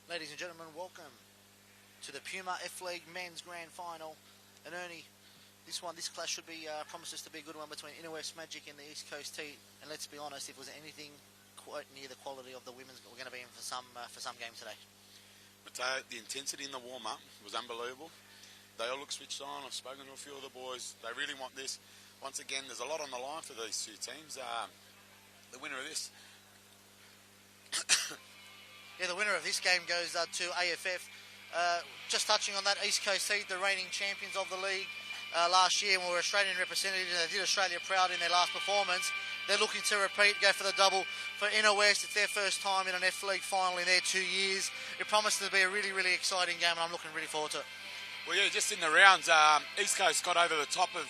Ladies and gentlemen, welcome to the PUMA F-League Men's Grand Final. And Ernie, this clash should be promises to be a good one between Inner West Magic and the East Coast Heat. And let's be honest, if it was anything quite near the quality of the women's, we're going to be in for some games today. But the intensity in the warm-up was unbelievable. They all look switched on. I've spoken to a few of the boys. They really want this. Once again, there's a lot on the line for these two teams. The winner of this... Yeah, the winner of this game goes to AFF. Just touching on that, East Coast Heat, the reigning champions of the league last year, and were Australian representatives, and they did Australia proud in their last performance. They're looking to repeat, go for the double. For Inner West, it's their first time in an F-League final in their 2 years. It promises to be a really, really exciting game, and I'm looking really forward to it. Well, yeah, just in the rounds, East Coast got over the top of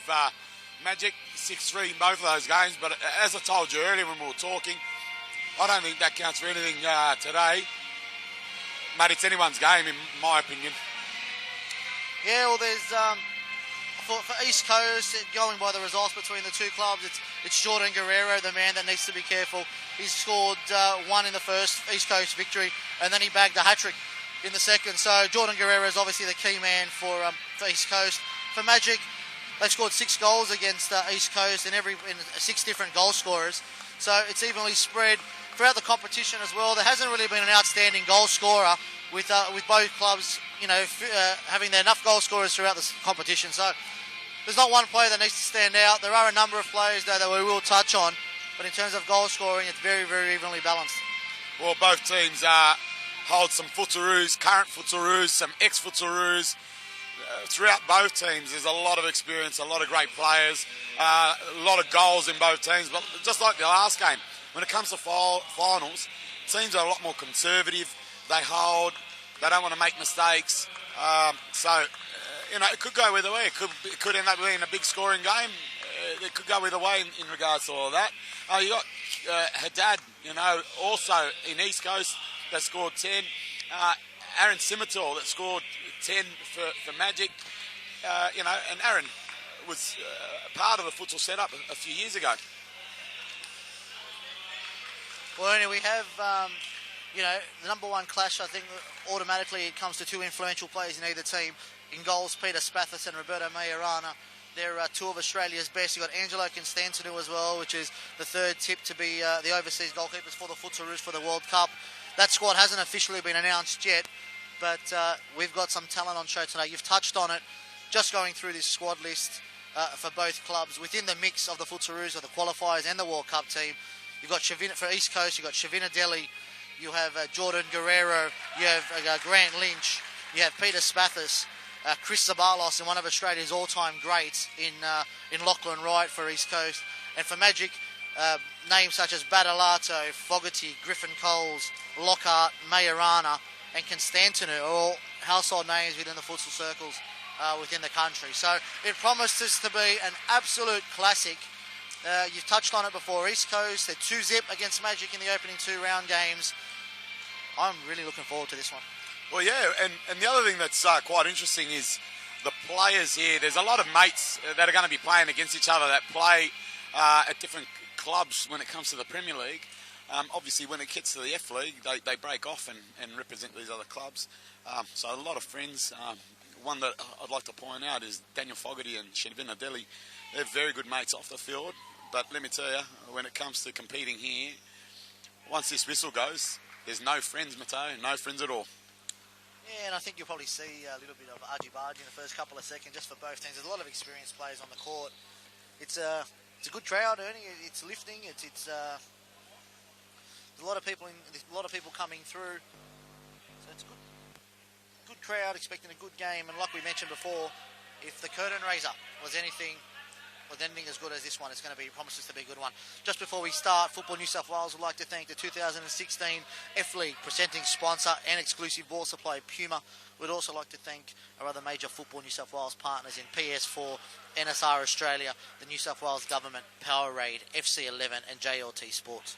Magic, 6-3 in both of those games. But as I told you earlier when we were talking, I don't think that counts for anything today. Mate, it's anyone's game, in my opinion. Yeah, well, there's for East Coast, going by the results between the two clubs, it's Jordan Guerrero, the man that needs to be careful. He's scored one in the first East Coast victory, and then he bagged a hat trick in the second. So Jordan Guerrero is obviously the key man for East Coast. For Magic, they've scored 6 goals against East Coast, and 6 different goal scorers. So it's evenly spread throughout the competition as well. There hasn't really been an outstanding goal scorer with both clubs, having enough goal scorers throughout the competition. So there's not one player that needs to stand out. There are a number of players though that we will touch on, but in terms of goal scoring, it's very, very evenly balanced. Well, both teams hold some footaroos, current footaroos, some ex-footaroos. Throughout both teams, there's a lot of experience, a lot of great players, a lot of goals in both teams. But just like the last game, when it comes to finals, teams are a lot more conservative. They hold. They don't want to make mistakes. It could go either way. It could end up being a big scoring game. It could go either way in regards to all of that. You got Haddad, also in East Coast that scored 10. Aaron Simitor that scored 10 for Magic. And Aaron was part of the futsal setup a few years ago. Well, anyway, we have, the number one clash. I think automatically it comes to 2 influential players in either team. In goals, Peter Spathis and Roberto Majorana. They're 2 of Australia's best. You've got Angelo Constantino as well, which is the 3rd tip to be the overseas goalkeepers for the Footaroos for the World Cup. That squad hasn't officially been announced yet, but we've got some talent on show today. You've touched on it. Just going through this squad list for both clubs. Within the mix of the Footaroos, of the qualifiers and the World Cup team, you've got for East Coast, you've got Shavina Delhi, you have Jordan Guerrero, you have Grant Lynch, you have Peter Spathis, Chris Zabalos, and one of Australia's all-time greats in Lachlan Wright for East Coast. And for Magic, names such as Badalato, Fogarty, Griffin Coles, Lockhart, Majorana, and Constantino are all household names within the futsal circles within the country. So it promises to be an absolute classic. You've touched on it before. East Coast, they're 2-0 against Magic in the opening 2 round games. I'm really looking forward to this one. Well, yeah, and the other thing that's quite interesting is the players here. There's a lot of mates that are going to be playing against each other that play at different clubs when it comes to the Premier League. Obviously, when it gets to the F-League, they break off and represent these other clubs. So a lot of friends. One that I'd like to point out is Daniel Fogarty and Shavina Delhi. They're very good mates off the field. But let me tell you, when it comes to competing here, once this whistle goes, there's no friends, Matteo, no friends at all. Yeah, and I think you'll probably see a little bit of argy-bargy in the first couple of seconds just for both teams. There's a lot of experienced players on the court. It's a good crowd, Ernie. It's lifting. There's a lot of people coming through. So it's a good crowd, expecting a good game. And like we mentioned before, if the curtain raiser was anything as good as this one, it's going to be promises to be a good one. Just before we start, Football New South Wales would like to thank the 2016 F-League presenting sponsor and exclusive ball supply PUMA. We'd also like to thank our other major Football New South Wales partners in PS4, NSR Australia, the New South Wales Government, Powerade, FC11 and JLT Sports.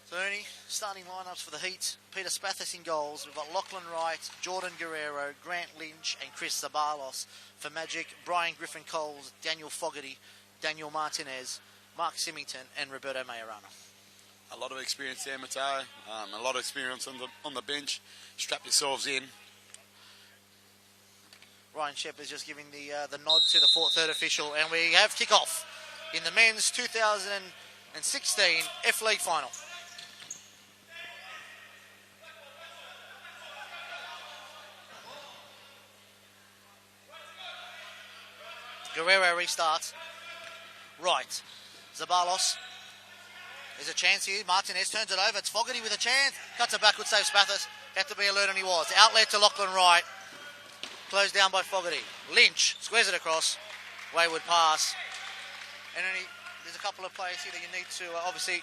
So Ernie, starting lineups for the Heat: Peter Spathis in goals. We've got Lachlan Wright, Jordan Guerrero, Grant Lynch and Chris Zabalos. For Magic, Brian Griffin Coles, Daniel Fogarty, Daniel Martinez, Mark Symington and Roberto Majorana. A lot of experience there, Matteo. A lot of experience on the bench. Strap yourselves in. Ryan Shepherd's just giving the nod to the third official, and we have kickoff in the men's 2016 F-League final. Guerrero restarts. Right. Zabalos. There's a chance here. Martinez turns it over. It's Fogarty with a chance. Cuts it backward, saves Spathis. Had to be alert, and he was. Outlet to Lachlan Wright. Closed down by Fogarty. Lynch squares it across. Wayward pass. And there's a couple of players here that you need to, obviously,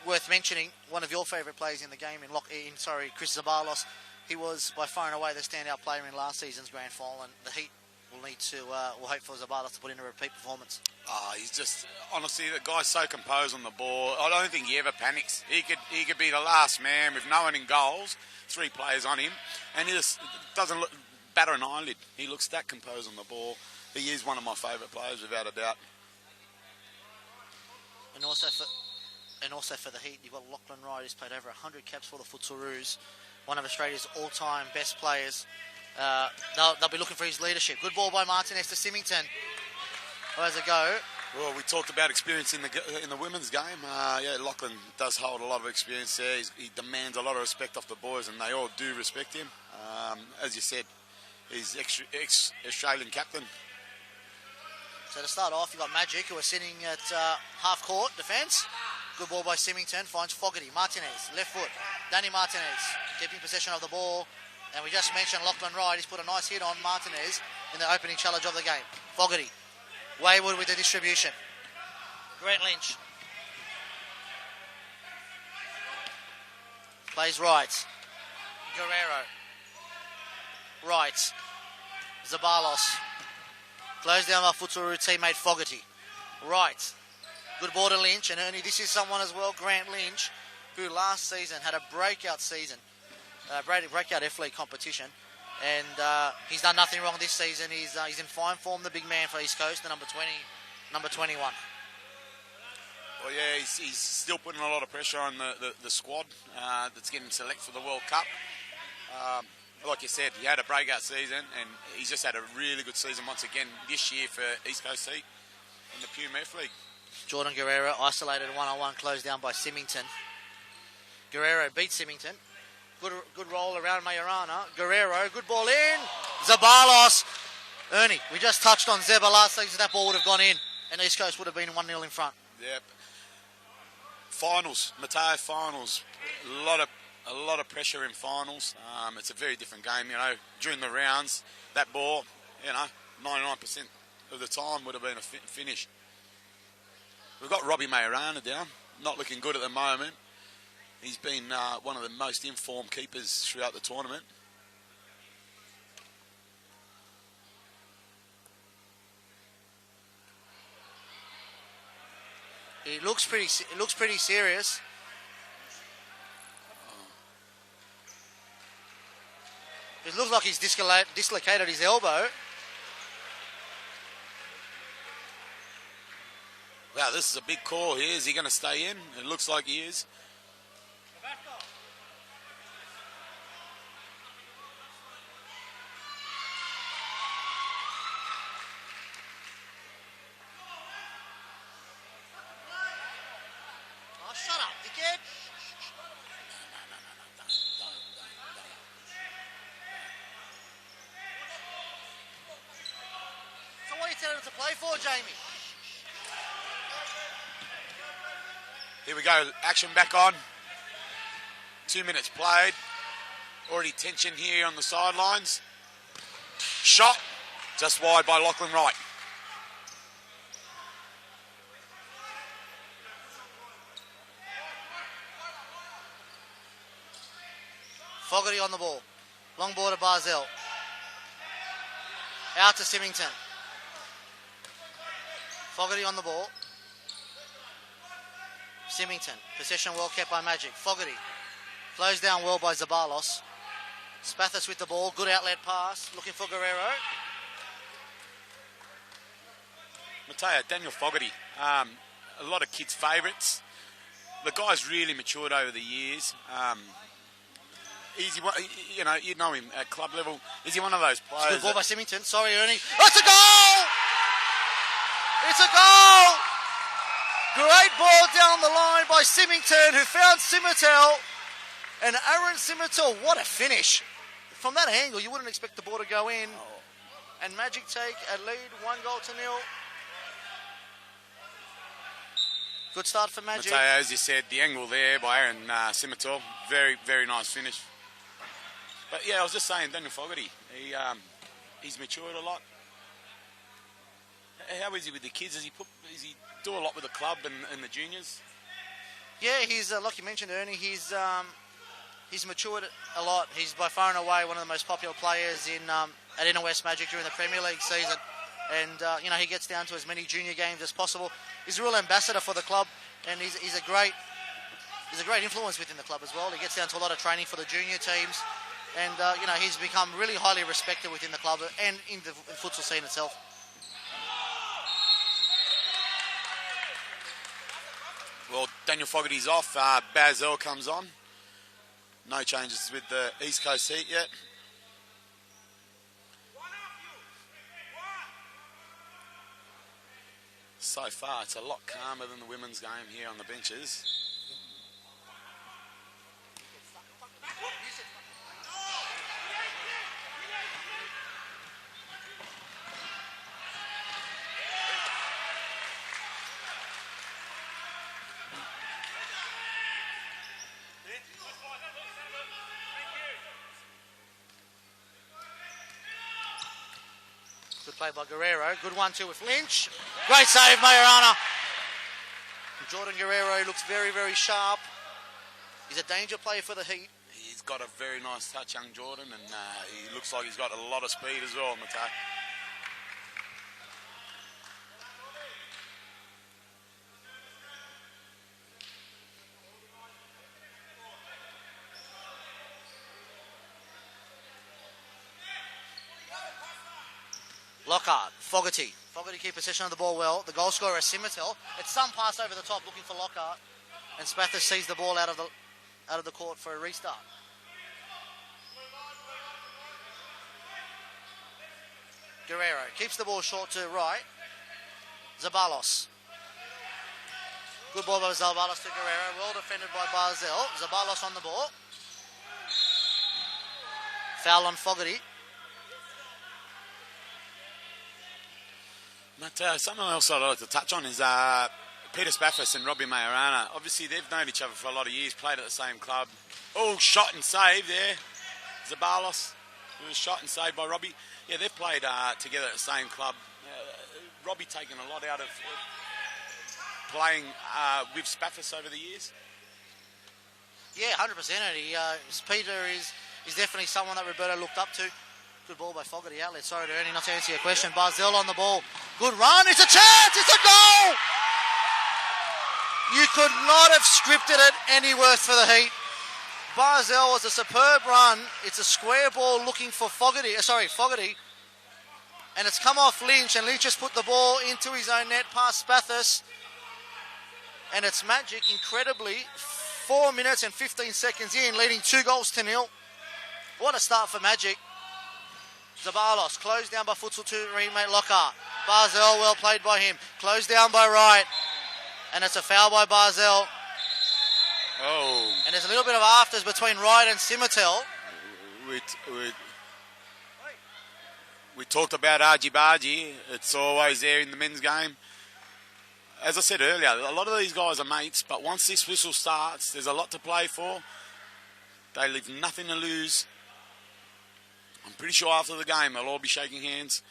worth mentioning. One of your favourite players in the game, Chris Zabalos. He was by far and away the standout player in last season's grand final, and the Heat will need to, will hope for Zabalos to put in a repeat performance. He's just, honestly, the guy's so composed on the ball. I don't think he ever panics. He could be the last man with no one in goals, 3 players on him, and he just doesn't batter an eyelid. He looks that composed on the ball. He is one of my favourite players, without a doubt. And also for the Heat, you've got Lachlan Wright, who's played over 100 caps for the Futsaroos, one of Australia's all-time best players. They'll be looking for his leadership. Good ball by Martinez to Symington. How does it go? Well, we talked about experience in the women's game. Lachlan does hold a lot of experience there. He demands a lot of respect off the boys, and they all do respect him. As you said, he's ex-Australian captain. So to start off, you've got Magic, who are sitting at half-court defence. Good ball by Symington, finds Fogarty. Martinez, left foot. Danny Martinez, keeping possession of the ball. And we just mentioned Lachlan Wright. He's put a nice hit on Martinez in the opening challenge of the game. Fogarty. Wayward with the distribution. Grant Lynch. Plays right. Guerrero. Right. Zabalos. Closed down by Futsuru teammate Fogarty. Right. Good ball to Lynch. And Ernie, this is someone as well, Grant Lynch, who last season had a breakout season. Breakout F-League competition, and he's done nothing wrong this season. He's in fine form, the big man for East Coast, the number 21. Well, yeah, he's still putting a lot of pressure on the squad that's getting selected for the World Cup. Like you said, he had a breakout season, and he's just had a really good season once again this year for East Coast Heat in the PUMA F-League. Jordan Guerrero isolated one-on-one, closed down by Symington. Guerrero beats Symington. Good roll around Majorana. Guerrero, good ball in. Zabalos. Ernie, we just touched on Zeba last season. That ball would have gone in, and East Coast would have been 1-0 in front. Yep. Finals, Matteo finals. A lot of pressure in finals. It's a very different game, During the rounds, that ball, 99% of the time would have been a finish. We've got Robbie Majorana down. Not looking good at the moment. He's been one of the most informed keepers throughout the tournament. It looks pretty serious. It looks like he's dislocated his elbow. Wow, this is a big call here. Is he going to stay in? It looks like he is. Oh, shut up, dickhead. So what are you telling him to play for, Jamie? Here we go, action back on. 2 minutes played. Already tension here on the sidelines. Shot, just wide by Lachlan Wright. Fogarty on the ball. Long ball to Barzell. Out to Symington. Fogarty on the ball. Symington. Possession well kept by Magic. Fogarty. Closed down well by Zabalos. Spathis with the ball. Good outlet pass. Looking for Guerrero. Matteo, Daniel Fogarty. A lot of kids' favourites. the guy's really matured over the years. You know him at club level. Is he one of those players? It's a good ball by Symington. Sorry, Ernie. Oh, it's a goal! It's a goal! Great ball down the line by Symington, who found Simitel. And Aaron Simitel, what a finish. From that angle, you wouldn't expect the ball to go in. And Magic take a lead, 1-0. Good start for Magic. Mateo, as you said, the angle there by Aaron Simitel. Very, very nice finish. But yeah, I was just saying, Daniel Fogarty, he's matured a lot. How is he with the kids? Does he do a lot with the club and the juniors? Yeah, he's like you mentioned, Ernie. He's matured a lot. He's by far and away one of the most popular players at Inner West Magic during the Premier League season. And he gets down to as many junior games as possible. He's a real ambassador for the club, and he's a great influence within the club as well. He gets down to a lot of training for the junior teams, and he's become really highly respected within the club and in the futsal scene itself. Well, Daniel Fogarty's off. Baz Earl comes on. No changes with the East Coast heat yet. So far, it's a lot calmer than the women's game here on the benches. Good play by Guerrero. Good 1-2 with Lynch. Great save, Majorana. Jordan Guerrero looks very, very sharp. He's a danger player for the Heat. He's got a very nice touch, young Jordan, and he looks like he's got a lot of speed as well, Mateo. Lockhart, Fogarty. Fogarty keep possession of the ball well. The goal scorer is Simitel. It's some pass over the top looking for Lockhart. And Spathis sees the ball out of the court for a restart. Guerrero keeps the ball short to right. Zabalos. Good ball by Zabalos to Guerrero. Well defended by Barzell. Zabalos on the ball. Foul on Fogarty. But something else I'd like to touch on is Peter Spathis and Robbie Majorana. Obviously, they've known each other for a lot of years, played at the same club. Oh, shot and save there. Zabalos, who was shot and saved by Robbie. Yeah, they've played together at the same club. Robbie taken a lot out of playing with Spathis over the years. Yeah, 100%. Peter is definitely someone that Roberto looked up to. Good ball by Fogarty outlet. Sorry to Ernie not to answer your question. Barzell on the ball. Good run. It's a chance. It's a goal. You could not have scripted it any worse for the Heat. Barzell was a superb run. It's a square ball looking for Fogarty. And it's come off Lynch, and Lynch just put the ball into his own net past Spathis. And it's Magic, incredibly, 4 minutes and 15 seconds in, leading 2-0. What a start for Magic. Zabalos, closed down by futsal to remate Lockhart. Barzell, well played by him. Closed down by Wright. And it's a foul by Barzell. Oh. And there's a little bit of afters between Wright and Simitel. We talked about Argy Bargy. It's always there in the men's game. As I said earlier, a lot of these guys are mates, but once this whistle starts, there's a lot to play for. They leave nothing to lose. I'm pretty sure after the game they'll all be shaking hands.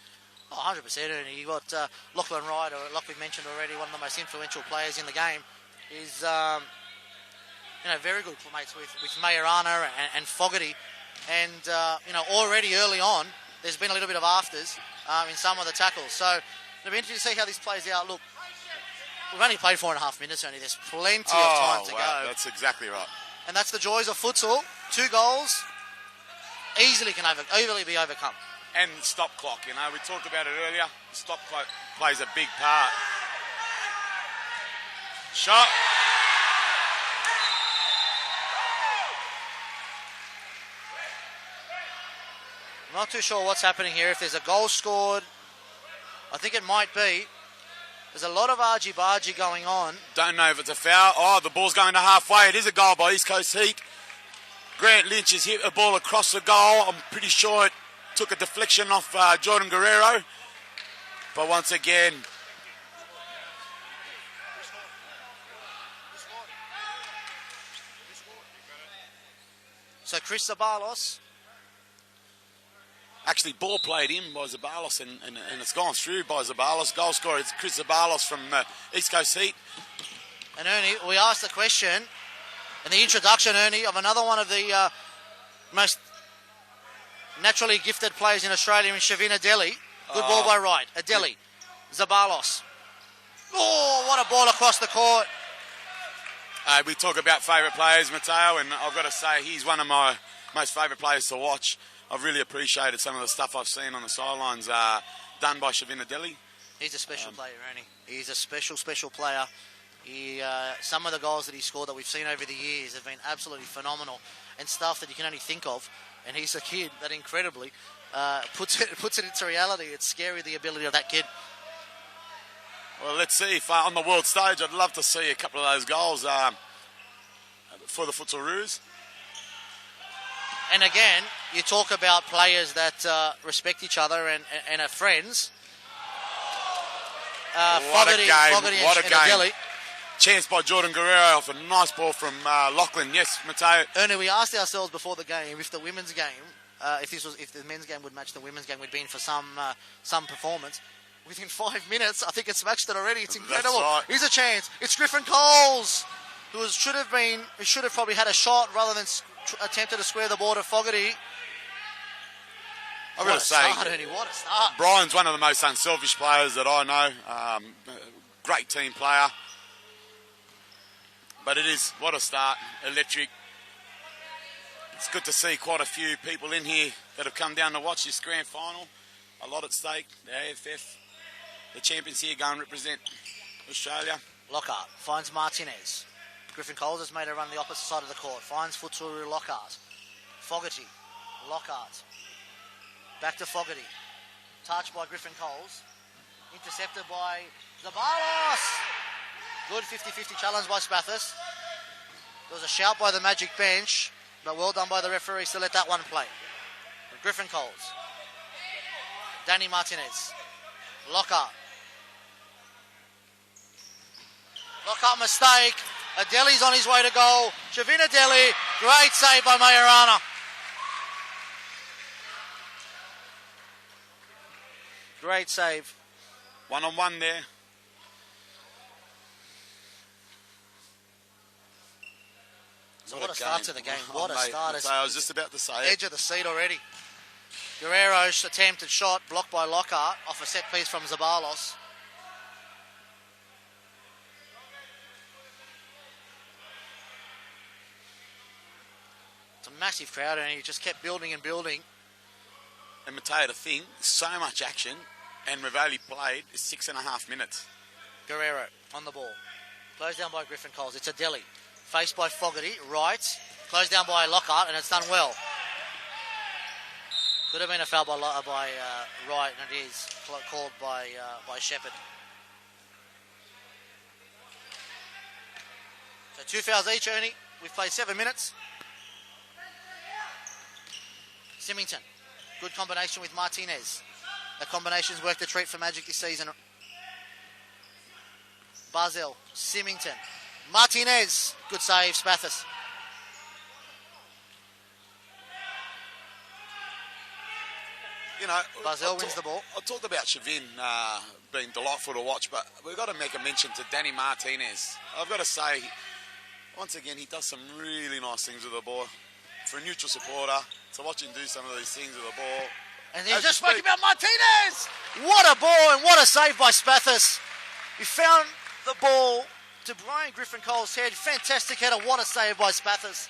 Oh, 100%. And you got Lachlan Wright, or like we mentioned already, one of the most influential players in the game. Is very good mates with Majorana and Fogarty. And already early on, there's been a little bit of afters in some of the tackles. So it'll be interesting to see how this plays out. Look, we've only played 4.5 minutes. Only there's plenty of time to go. That's exactly right. And that's the joys of futsal. 2 goals. Easily can overly be overcome. And stop clock, we talked about it earlier. Stop clock plays a big part. Shot. Not too sure what's happening here. If there's a goal scored, I think it might be. There's a lot of argy-bargy going on. Don't know if it's a foul. Oh, the ball's going to halfway. It is a goal by East Coast Heat. Grant Lynch has hit a ball across the goal. I'm pretty sure it took a deflection off Jordan Guerrero. But once again... So Chris Zabalos. Actually, ball played in by Zabalos and it's gone through by Zabalos. Goal scorer is Chris Zabalos from East Coast Heat. And Ernie, we asked the question in the introduction, Ernie, of another one of the most naturally gifted players in Australia in Shavina Delhi. Good ball by Wright. Adeli. Zabalos. Oh, what a ball across the court. We talk about favourite players, Mateo, and I've got to say he's one of my most favourite players to watch. I've really appreciated some of the stuff I've seen on the sidelines done by Shavina Delhi. He's a special player, Ernie. He's a special player. Some of the goals that he scored that we've seen over the years have been absolutely phenomenal and stuff that you can only think of. And he's a kid that incredibly puts it into reality. It's scary, the ability of that kid. Well, let's see if on the world stage, I'd love to see a couple of those goals for the Futsaroos. And again, you talk about players that respect each other and are friends. What a game. What a game. Adeli. Chance by Jordan Guerrero off a nice ball from Lachlan. Yes, Mateo. Ernie, we asked ourselves before the game if the women's game, if the men's game would match the women's game, we'd been for some performance. Within 5 minutes, I think it's matched it already. It's incredible. That's right. Here's a chance. It's Griffin Coles, who should have probably had a shot rather than attempted to square the ball to Fogarty. I've got to say, Ernie, what a start. Brian's one of the most unselfish players that I know. Great team player. But it is, what a start. Electric. It's good to see quite a few people in here that have come down to watch this grand final. A lot at stake. The AFF, the champions here, go and represent Australia. Lockhart finds Martinez. Griffin Coles has made a run the opposite side of the court. Finds Futsuru Lockhart. Fogarty. Lockhart. Back to Fogarty. Touched by Griffin Coles. Intercepted by Zabalos. Good 50-50 challenge by Spathis. There was a shout by the Magic bench, but well done by the referees to let that one play. Griffin Coles. Danny Martinez. Lockhart. Lockhart mistake. Adeli's on his way to goal. Shavina Delhi. Great save by Majorana. Great save. 1-on-1 there. So what a start to the game. What a start. I was just about to say Edge of the seat already. Guerrero's attempted shot blocked by Lockhart off a set piece from Zabalos. It's a massive crowd and he just kept building and building. And Mateo, to think, so much action, and we've only played 6.5 minutes. Guerrero on the ball. Closed down by Griffin Coles. It's Adeli. Faced by Fogarty. Right. Closed down by Lockhart, and it's done well. Could have been a foul by Wright, and it is called by Shepherd. So 2 fouls each, Ernie. We've played 7 minutes. Symington. Good combination with Martinez. That combination's worked a treat for Magic this season. Barzell. Symington. Martinez. Good save, Spathis. You know, Barzell wins the ball. I talked about Shavin being delightful to watch, but we've got to make a mention to Danny Martinez. I've got to say, once again, he does some really nice things with the ball. For a neutral supporter, to watch him do some of these things with the ball. And he just spoke about Martinez! What a ball and what a save by Spathis. He found the ball to Brian Griffin Cole's head. Fantastic header. What a save by Spathis.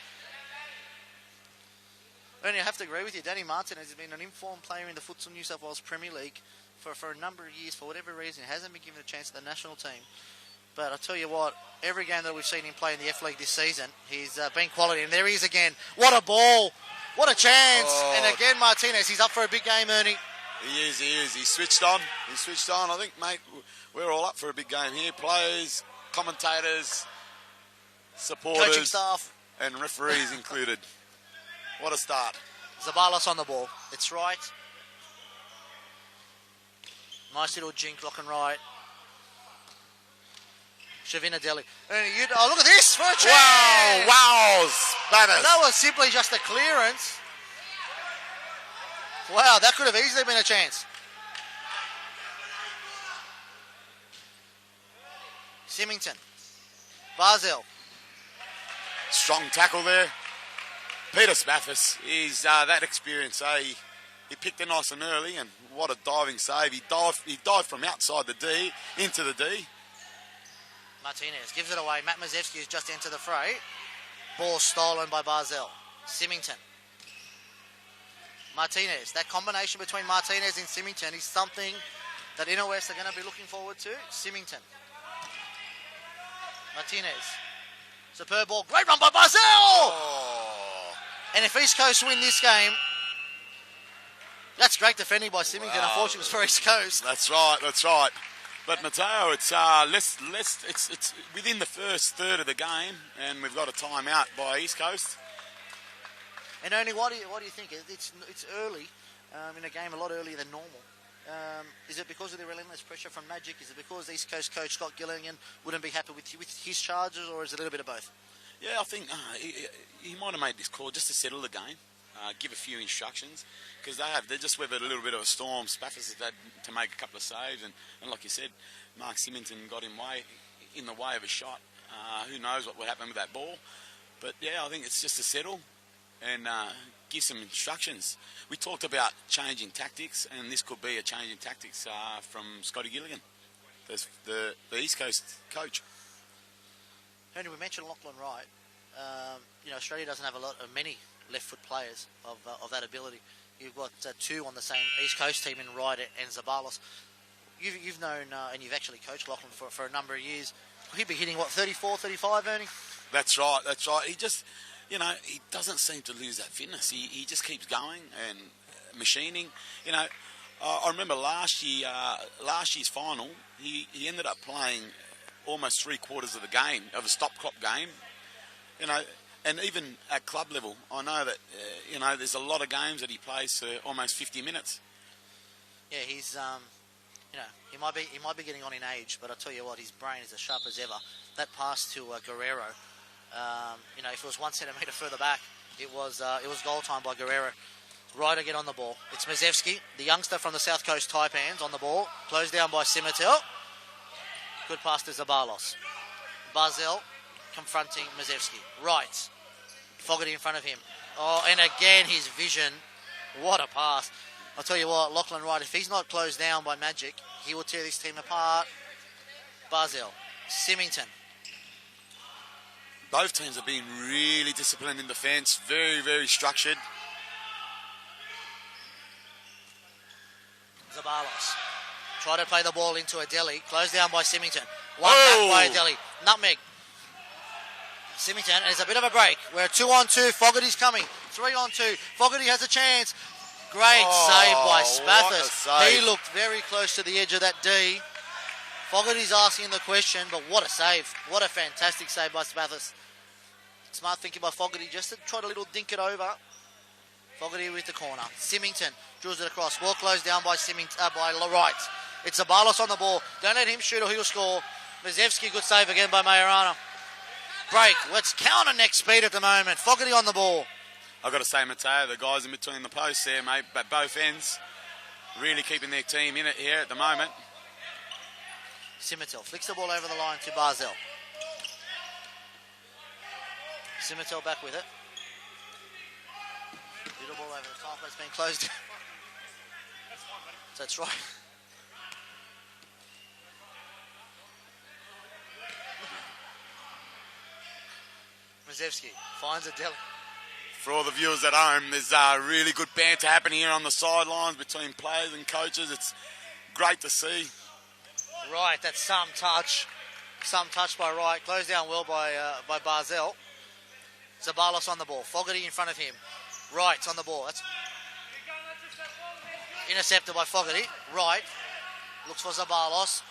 Ernie, I have to agree with you. Danny Martinez has been an informed player in the Futsal New South Wales Premier League for a number of years. For whatever reason, he hasn't been given a chance at the national team. But I'll tell you what, every game that we've seen him play in the F-League this season, he's been quality. And there he is again. What a ball. What a chance. Oh. And again, Martinez, he's up for a big game, Ernie. He is. He switched on. I think, mate, we're all up for a big game here. Players, commentators, supporters, Coaching staff. and referees included. What a start. Zabalos on the ball. It's right. Nice little jink, lock and right. Shavina Deli. Oh, look at this for a chance! Wow, Spathis. That was simply just a clearance. Wow, that could have easily been a chance. Symington. Barzell. Strong tackle there. Peter Spathis is that experience. He picked it nice and early, and what a diving save. He dived from outside the D into the D. Martinez gives it away. Matt Mazevsky has just entered the fray. Ball stolen by Barzell. Symington. Martinez. That combination between Martinez and Symington is something that Inner West are going to be looking forward to. Symington. Martinez. Superb ball. Great run by Barzell! Oh. And if East Coast win this game, that's great defending by Symington. Wow. Unfortunately, it was for East Coast. That's right. But Mateo, it's it's within the first third of the game, and we've got a timeout by East Coast. And only what do you think? It's early in a game, a lot earlier than normal. Is it because of the relentless pressure from Magic? Is it because the East Coast coach Scott Gillingham wouldn't be happy with his charges, or is it a little bit of both? Yeah, I think he might have made this call just to settle the game, give a few instructions, because they just weathered a little bit of a storm. Spathis had to make a couple of saves, and like you said, Mark Symington got in the way of a shot. Who knows what would happen with that ball? But yeah, I think it's just to settle and give some instructions. We talked about changing tactics, and this could be a change in tactics from Scotty Gilligan, the East Coast coach. Henry, we mentioned Lachlan Wright. Australia doesn't have many left-foot players of that ability. You've got two on the same East Coast team in Wright and Zabalos. You've known and you've actually coached Lachlan for a number of years. He'd be hitting, 34, 35, Ernie? That's right. He just, he doesn't seem to lose that fitness. He just keeps going and machining. I remember last year's final, he ended up playing almost 3/4 of the game, of a stop-clock game. And even at club level, I know that, there's a lot of games that he plays for almost 50 minutes. Yeah, he's, he might be getting on in age, but I tell you what, his brain is as sharp as ever. That pass to Guerrero, if it was 1 centimetre further back, it was goal time by Guerrero. Right again on the ball. It's Mazevsky, the youngster from the South Coast Taipans, on the ball. Closed down by Simitel. Good pass to Zabalos. Barzell confronting Mazevsky. Right. Fogarty in front of him. Oh, and again his vision. What a pass. I'll tell you what, Lachlan Wright, if he's not closed down by Magic, he will tear this team apart. Barzell. Symington. Both teams have been really disciplined in defence. Very, very structured. Zabalos. Try to play the ball into Adeli. Closed down by Symington. One back by Adeli. Nutmeg. Symington, and it's a bit of a break. We're 2-on-2. Fogarty's coming. 3-on-2. Fogarty has a chance. Great save by Spathis. He looked very close to the edge of that D. Fogarty's asking the question, but what a save. What a fantastic save by Spathis. Smart thinking by Fogarty just to try to little dink it over. Fogarty with the corner. Symington drills it across. Well closed down by Wright. It's Zabalos on the ball. Don't let him shoot or he'll score. Mazevsky, good save again by Majorana. Break. Let's counter next speed at the moment. Fogarty on the ball. I've got to say, Mateo, the guys in between the posts there, mate, at both ends, really keeping their team in it here at the moment. Simitel flicks the ball over the line to Barzell. Simitel back with it. Little ball over the top, it's been closed. That's right. Mazevsky finds a Deli. For all the viewers at home, there's really good banter happening here on the sidelines between players and coaches. It's great to see. Right, that's some touch. Some touch by Wright. Closed down well by Barzell. Zabalos on the ball. Fogarty in front of him. Right on the ball. That's intercepted by Fogarty. Right. Looks for Zabalos.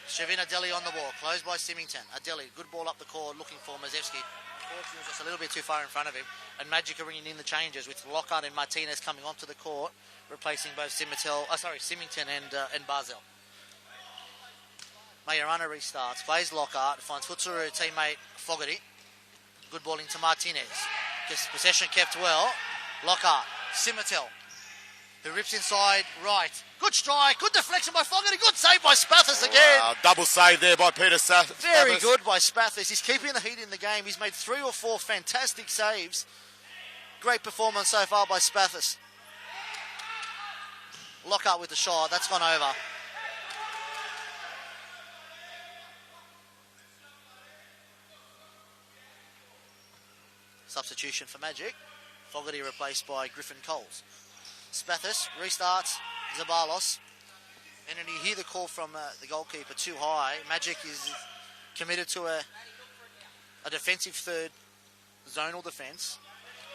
Shavina Adeli on the ball. Closed by Symington. Adeli, good ball up the court, looking for Mazevsky. Fortunately, was just a little bit too far in front of him. And Magic are bringing in the changes with Lockhart and Martinez coming onto the court, replacing both Symington and Barzell. Majorana restarts, plays Lockhart, finds Futsuru teammate Fogarty. Good ball into Martinez. Gets possession kept well. Lockhart, Simitel, who rips inside right. Good strike, good deflection by Fogarty, good save by Spathis again. Wow, double save there by Peter Spathis. Very good by Spathis. He's keeping the heat in the game. He's made 3 or 4 fantastic saves. Great performance so far by Spathis. Lockhart with the shot, that's gone over. Substitution for Magic. Fogarty replaced by Griffin Coles. Spathis restarts. Zabalos. And then you hear the call from the goalkeeper too high. Magic is committed to a defensive third, zonal defence.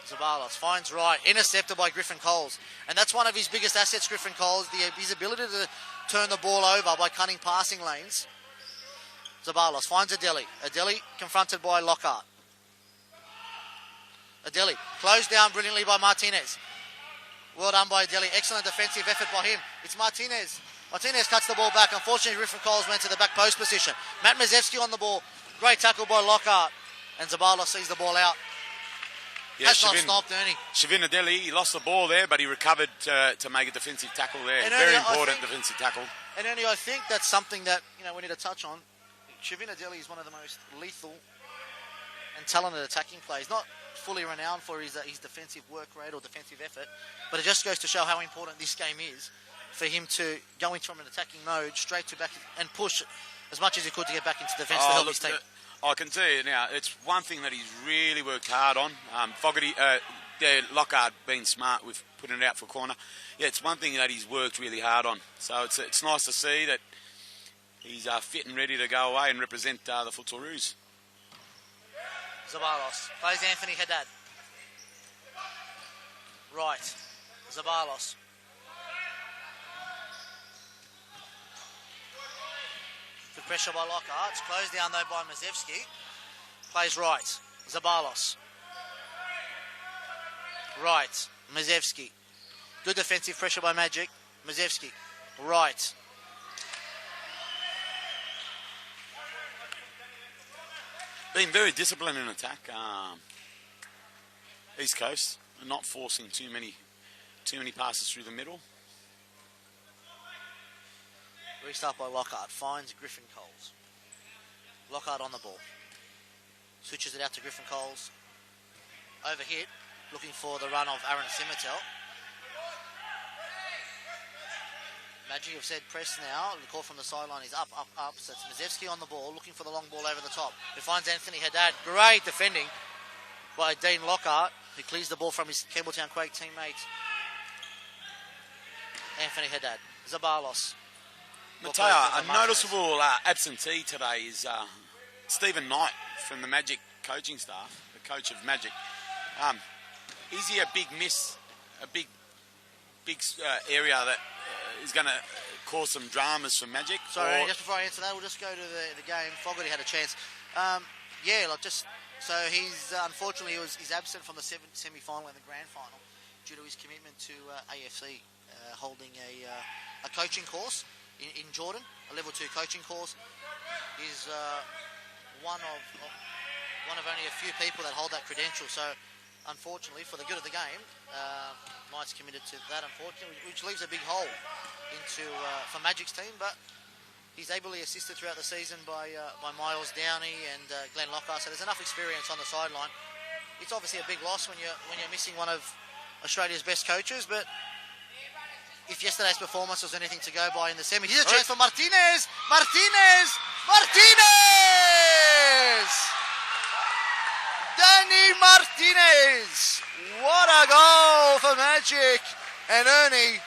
Zabalos finds right. Intercepted by Griffin Coles. And that's one of his biggest assets, Griffin Coles. His ability to turn the ball over by cutting passing lanes. Zabalos finds Adeli. Adeli confronted by Lockhart. Adeli closed down brilliantly by Martinez. Well done by Adeli. Excellent defensive effort by him. It's Martinez. Martinez cuts the ball back. Unfortunately, Griffin Coles went to the back post position. Matt Mazevsky on the ball. Great tackle by Lockhart. And Zabalos sees the ball out. Yeah, Has not stopped Ernie. Shavin Adeli, he lost the ball there, but he recovered to make a defensive tackle there. And Very Ernie, important defensive tackle. And Ernie, I think that's something that we need to touch on. Shavin Adeli is one of the most lethal and talented attacking players. Not fully renowned for his defensive work rate or defensive effort, but it just goes to show how important this game is for him to go into an attacking mode straight to back and push as much as he could to get back into defence to help his team. I can tell you now, it's one thing that he's really worked hard on. Fogarty, Lockhart being smart with putting it out for corner. Yeah, it's one thing that he's worked really hard on. So it's nice to see that he's fit and ready to go away and represent the Futsal Roos. Zabalos plays Anthony Haddad. Right. Zabalos. Good pressure by Lockhart. It's closed down though by Mazevsky. Plays right. Zabalos. Right. Mazevsky. Good defensive pressure by Magic. Mazevsky. Right. Been very disciplined in attack. East Coast, not forcing too many passes through the middle. Restart by Lockhart. Finds Griffin Coles. Lockhart on the ball. Switches it out to Griffin Coles. Overhit. Looking for the run of Aaron Simitel. Magic have said press now. The call from the sideline is up. So it's Mazevsky on the ball, looking for the long ball over the top. Who finds Anthony Haddad. Great defending by Dean Lockhart, who clears the ball from his Campbelltown Quake teammate, Anthony Haddad. Zabalos. Mateo, a noticeable absentee today is Stephen Knight from the Magic coaching staff, the coach of Magic. Is he a big miss, a big area that is going to cause some dramas for Magic? Sorry, just before I answer that, we'll just go to the game. Fogarty had a chance. So he's unfortunately he's absent from the semi-final and the grand final due to his commitment to AFC, holding a coaching course in Jordan, a level 2 coaching course. He's one of only a few people that hold that credential. So unfortunately, for the good of the game, Knight's committed to that, unfortunately, which leaves a big hole for Magic's team. But he's ably assisted throughout the season by Miles Downey and Glenn Lockhart. So there's enough experience on the sideline. It's obviously a big loss when you're missing one of Australia's best coaches. But if yesterday's performance was anything to go by in the semi, here's a chance for Martinez. Danny Martinez! What a goal for Magic! And Ernie,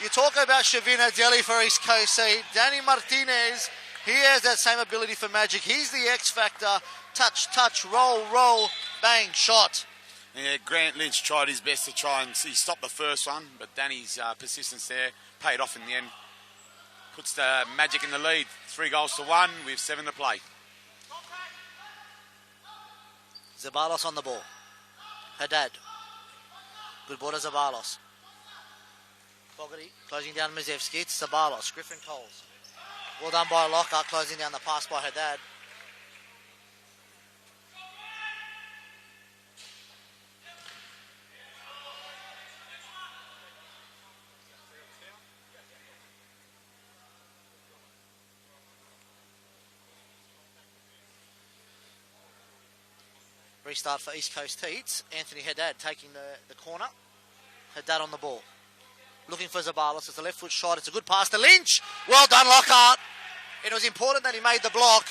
you talk about Shavin Adeli for East Coast. Danny Martinez, he has that same ability for Magic. He's the X factor. Touch, roll, bang, shot. Yeah, Grant Lynch tried his best to try and he stopped the first one, but Danny's persistence there paid off in the end. Puts the Magic in the lead, 3-1 with 7 to play. Zabalos on the ball. Haddad. Good ball to Zabalos. Fogarty closing down Mazevsky. It's Zabalos. Griffin Coles. Well done by Lockhart, closing down the pass by Haddad. Restart for East Coast Heats. Anthony Haddad taking the corner. Haddad on the ball. Looking for Zabalos. It's a left foot shot. It's a good pass to Lynch. Well done, Lockhart. It was important that he made the block.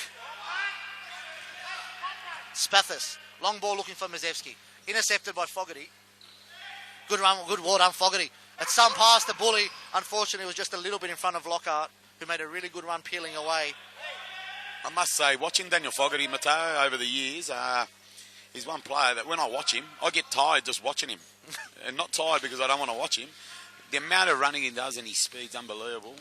Spathis. Long ball looking for Mazevsky. Intercepted by Fogarty. Good run. Good well done, Fogarty. At some pass to Bully. Unfortunately, it was just a little bit in front of Lockhart, who made a really good run peeling away. I must say, watching Daniel Fogarty, Matteo, over the years, he's one player that when I watch him, I get tired just watching him. And not tired because I don't want to watch him. The amount of running he does and his speed's unbelievable.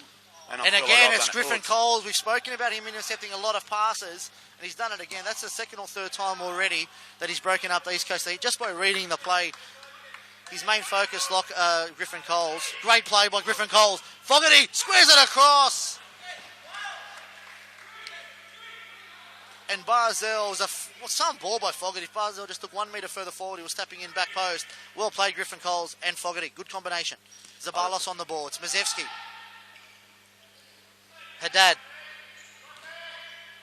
And again, it's Griffin Coles. We've spoken about him intercepting a lot of passes, and he's done it again. That's the second or third time already that he's broken up the East Coast League just by reading the play. His main focus, Griffin Coles. Great play by Griffin Coles. Fogarty squares it across. And Barzell was some ball by Fogarty. Barzell just took 1 metre further forward. He was tapping in back post. Well played, Griffin Coles and Fogarty. Good combination. Zabalos on the ball. It's Mazevsky. Haddad.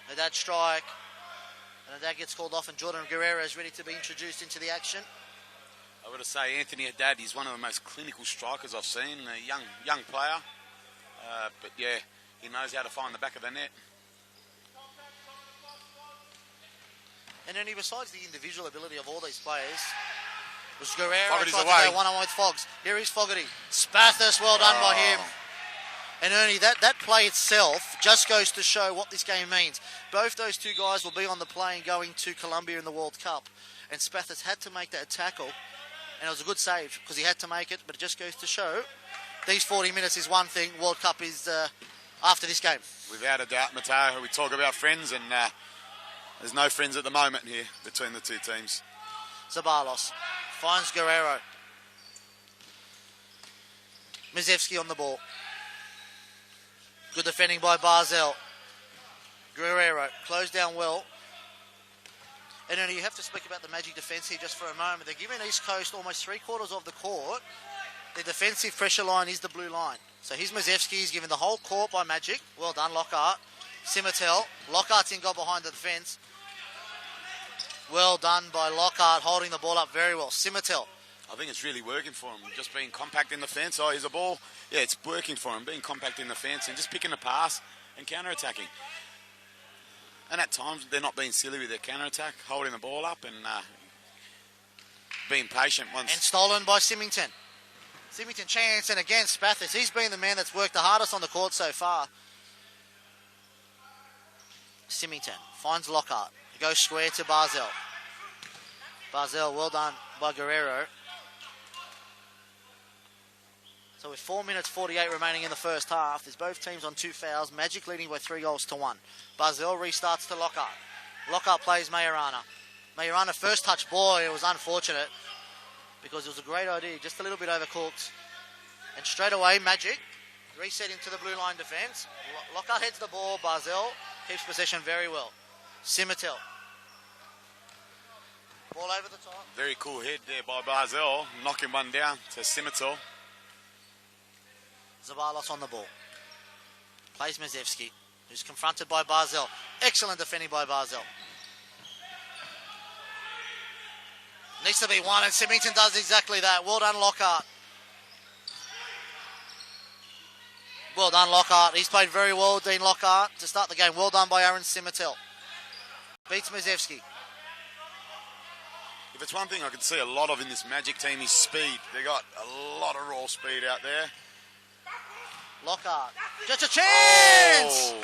Haddad strike. And Haddad gets called off, and Jordan Guerrero is ready to be introduced into the action. I would say Anthony Haddad is one of the most clinical strikers I've seen. A young player. But yeah, he knows how to find the back of the net. And then besides the individual ability of all these players, was Guerrero Fogarty's tried away. to go one-on-one with Fogs. Here is Fogarty. Spathis, well done by him. And Ernie, that play itself just goes to show what this game means. Both those two guys will be on the plane going to Colombia in the World Cup. And Spathis had to make that tackle. And it was a good save because he had to make it. But it just goes to show these 40 minutes is one thing. World Cup is after this game. Without a doubt, Matteo, we talk about friends and there's no friends at the moment here between the two teams. Zabalos finds Guerrero. Mazevsky on the ball. Good defending by Barzell. Guerrero closed down well. And then you have to speak about the Magic defence here just for a moment. They're giving East Coast almost 3/4 of the court. The defensive pressure line is the blue line. So here's Mazevsky. He's given the whole court by Magic. Well done, Lockhart. Simitel. Lockhart's in goal behind the defence. Well done by Lockhart, holding the ball up very well. Simitel. I think it's really working for him, just being compact in the fence. Oh, here's a ball. Yeah, it's working for him, being compact in the fence and just picking a pass and counter-attacking. And at times, they're not being silly with their counter-attack, holding the ball up and being patient once. And stolen by Symington. Symington chance, and again, Spathis. He's been the man that's worked the hardest on the court so far. Symington finds Lockhart. He goes square to Barzell. Barzell, well done by Guerrero. So with 4 minutes 48 remaining in the first half, there's both teams on 2 fouls. Magic leading by 3-1. Barzell restarts to Lockhart. Lockhart plays Majorana. Majorana first touch, boy, it was unfortunate because it was a great idea, just a little bit overcooked. And straight away, Magic resetting to the blue line defence. Lockhart heads the ball. Barzell keeps possession very well. Simitel. Ball over the top. Very cool head there by Barzell, knocking one down to Simitel. Zabalos on the ball. Plays Mazevsky, who's confronted by Barzell. Excellent defending by Barzell. Needs to be one, and Symington does exactly that. Well done, Lockhart. Well done, Lockhart. He's played very well, Dean Lockhart, to start the game. Well done by Aaron Simitel. Beats Mazevsky. If it's one thing I can see a lot of in this Magic team is speed. They got a lot of raw speed out there. Lockhart. Just a chance! Oh.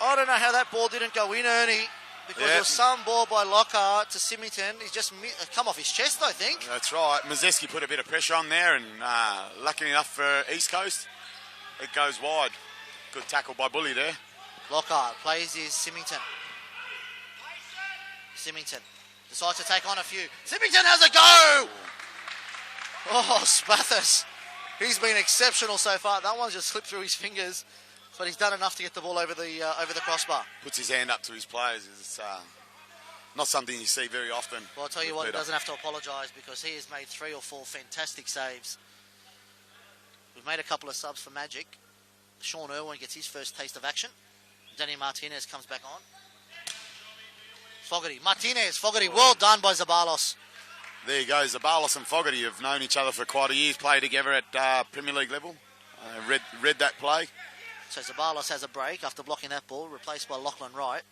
I don't know how that ball didn't go in, Ernie. because there was some ball by Lockhart to Symington. He's just come off his chest, I think. That's right. Mazeski put a bit of pressure on there, and lucky enough for East Coast, it goes wide. Good tackle by Bully there. Lockhart plays his Symington. Symington decides to take on a few. Symington has a go! Oh, Spathis. He's been exceptional so far. That one's just slipped through his fingers, but he's done enough to get the ball over the crossbar. Puts his hand up to his players. It's not something you see very often. Well, I'll tell you what, he doesn't have to apologise because he has made 3 or 4 fantastic saves. We've made a couple of subs for Magic. Sean Irwin gets his first taste of action. Danny Martinez comes back on. Fogarty. Fogarty. Well done by Zabalos. There you go. Zabalos and Fogarty have known each other for quite a year. Played together at Premier League level. Read that play. So Zabalos has a break after blocking that ball, replaced by Lachlan Wright.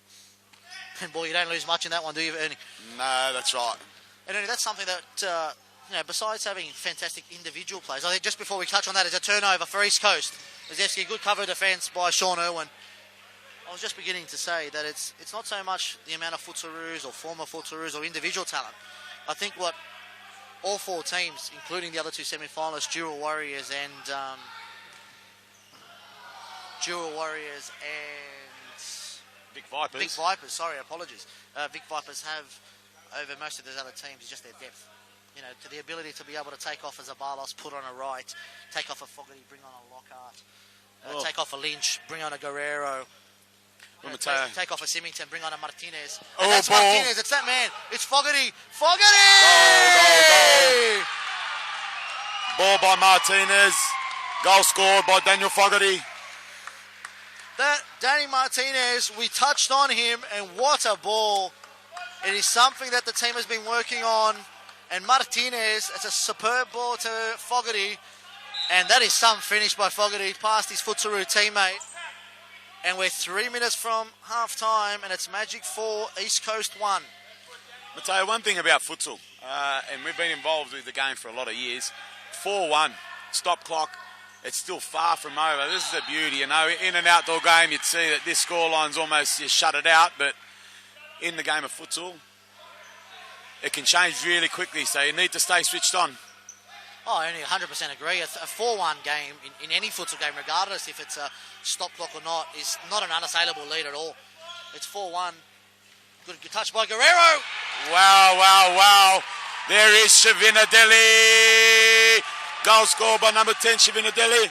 And boy, you don't lose much in that one, do you, Ernie? No, that's right. And Ernie, that's something that, besides having fantastic individual plays, I think just before we touch on that, is a turnover for East Coast. Mazevsky, good cover defence by Sean Irwin. I was just beginning to say that it's not so much the amount of footaroos or former footaroos or individual talent. I think what all 4 teams, including the other 2 semi-finalists, Jewel Warriors and Vic Vipers. Vic Vipers, sorry, apologies. Vic Vipers have, over most of those other teams, is just their depth. You know, to the ability to be able to take off a Zabalos, put on a Wright, take off a Fogarty, bring on a Lockhart, take off a Lynch, bring on a Guerrero. Take off a Symington, bring on a Martinez. And that's ball. Martinez, it's that man. It's Fogarty. Fogarty! Goal by Martinez. Goal scored by Daniel Fogarty. That Danny Martinez, we touched on him, and what a ball. It is something that the team has been working on. And Martinez, it's a superb ball to Fogarty. And that is some finish by Fogarty past his Footsaroo teammate. And we're 3 minutes from half-time, and it's Magic 4, East Coast 1. I'll tell you one thing about futsal, and we've been involved with the game for a lot of years. 4-1, stop clock, it's still far from over. This is the beauty, you know. In an outdoor game, you'd see that this scoreline's almost just shut it out, but in the game of futsal, it can change really quickly, so you need to stay switched on. Oh, I only 100% agree. A 4-1 game in any futsal game, regardless if it's a stop clock or not, is not an unassailable lead at all. It's 4-1. Good touch by Guerrero. Wow. There is Shavinadeli. Goal scored by number 10, Shavinadeli.